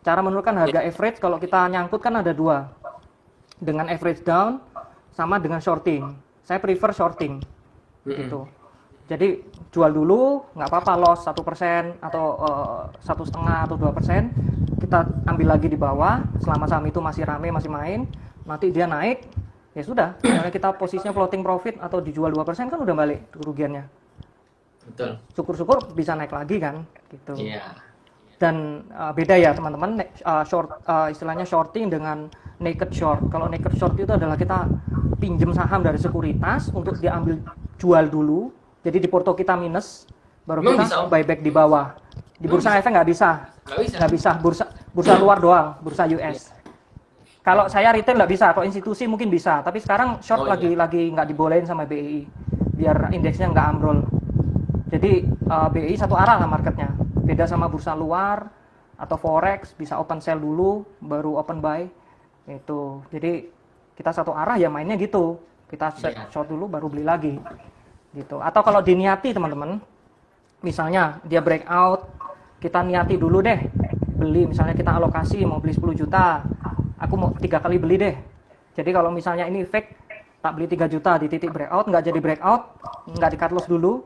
Cara menurunkan harga average kalau kita nyangkut kan ada dua, dengan average down sama dengan shorting. Saya prefer shorting, gitu. Jadi jual dulu, nggak apa-apa loss 1% atau 1,5 atau 2%, kita ambil lagi di bawah. Selama saham itu masih rame, masih main, nanti dia naik, ya sudah. Misalnya kita posisinya floating profit atau dijual 2% kan udah balik kerugiannya. Betul. Syukur-syukur bisa naik lagi kan, gitu. Iya. Dan beda ya teman-teman, istilahnya shorting dengan naked short. Kalau naked short itu adalah kita pinjam saham dari sekuritas untuk diambil jual dulu. Jadi di porto kita minus, baru kita buyback di bawah. Di bursa efek nggak bisa. Bursa luar doang, bursa US. Kalau saya retail nggak bisa, kalau institusi mungkin bisa. Tapi sekarang short lagi nggak dibolehin sama BEI, biar indeksnya nggak ambrol. Jadi BEI satu arah lah marketnya. Beda sama bursa luar atau forex, bisa open sell dulu, baru open buy. Itu. Jadi kita satu arah ya mainnya gitu. Kita short dulu, baru beli lagi. Gitu. Atau kalau diniati teman-teman, misalnya dia breakout, kita niati dulu deh beli, misalnya kita alokasi mau beli 10 juta, aku mau 3 kali beli deh. Jadi kalau misalnya ini fake, tak beli 3 juta di titik breakout, nggak jadi breakout, nggak di cut loss dulu,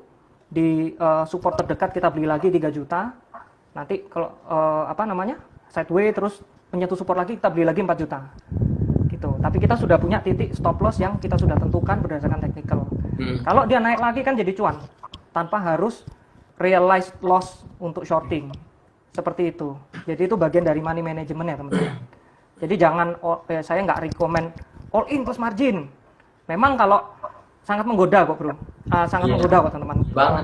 di support terdekat kita beli lagi 3 juta, nanti kalau sideways terus menyentuh support lagi, kita beli lagi 4 juta gitu. gitu. Tapi kita sudah punya titik stop loss yang kita sudah tentukan berdasarkan technical. Kalau dia naik lagi kan jadi cuan tanpa harus realized loss untuk shorting. Seperti itu. Jadi itu bagian dari money management ya teman-teman. Jadi jangan, saya nggak rekomend all in plus margin. Memang kalau sangat menggoda kok bro, sangat menggoda kok teman-teman.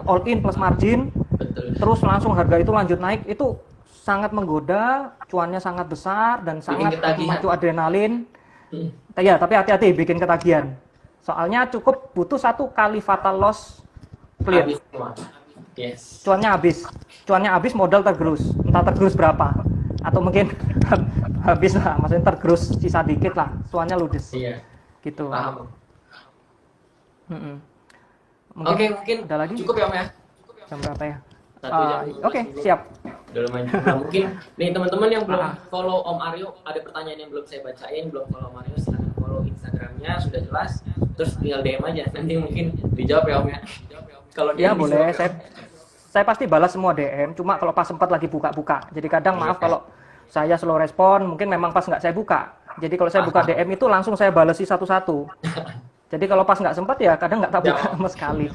All in plus margin, Betul. terus langsung harga itu lanjut naik, itu sangat menggoda, cuannya sangat besar dan sangat memacu adrenalin. Ya, tapi hati-hati bikin ketagihan. Soalnya cukup butuh satu kali fatal loss clear. Yes. Cuannya habis, modal tergerus. Entah tergerus berapa, atau mungkin habis lah, maksudnya tergerus sisa dikit lah, cuannya ludes. Iya. Gitu. Paham. Mungkin Mungkin ada lagi? cukup ya Om ya. Jam berapa ya? 1 jam. Oke, siap. Udah lumayan. Nah, mungkin nih teman-teman yang belum follow Om Aryo, ada pertanyaan yang belum saya bacain, belum follow Om Aryo, silahkan follow Instagramnya, sudah jelas. Terus tinggal DM aja, nanti mungkin dijawab ya Om ya. Kalau Ya boleh, saya pasti balas semua DM, cuma kalau pas sempat lagi buka-buka. Jadi kadang maaf kalau saya slow respon, mungkin memang pas nggak saya buka. Jadi kalau saya buka DM itu langsung saya balasi satu-satu. Jadi kalau pas nggak sempat ya kadang nggak tak buka sama sekali.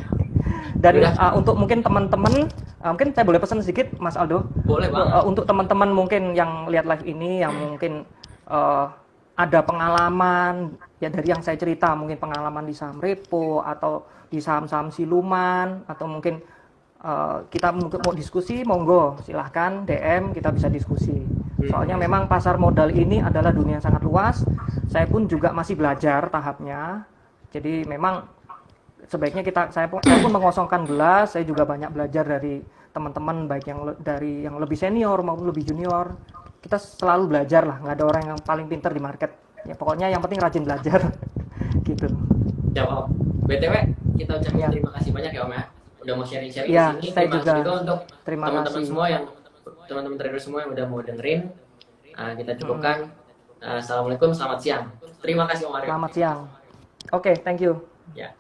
Dan untuk mungkin teman-teman, mungkin saya boleh pesan sedikit Mas Aldo. Boleh banget. Untuk teman-teman mungkin yang lihat live ini, yang mungkin ada pengalaman ya dari yang saya cerita, mungkin pengalaman di saham repo atau di saham-saham siluman, atau mungkin kita mungkin mau diskusi, monggo silahkan DM, kita bisa diskusi. Soalnya memang pasar modal ini adalah dunia yang sangat luas. Saya pun juga masih belajar tahapnya. Jadi memang sebaiknya saya pun mengosongkan gelas. Saya juga banyak belajar dari teman-teman, baik dari yang lebih senior maupun lebih junior. Kita selalu belajar lah, nggak ada orang yang paling pintar di market. Ya pokoknya yang penting rajin belajar. Gitu. Ya Om. BTW kita ucapin terima kasih banyak ya Om ya. Udah mau sharing-sharing di sini. Saya Terima kasih juga untuk terima teman-teman kasih. semua teman-teman trader semua yang udah mau dengerin. Kita cukupkan. Assalamualaikum, selamat siang. Terima kasih Om Aryo. Selamat siang. Oke, thank you. Ya.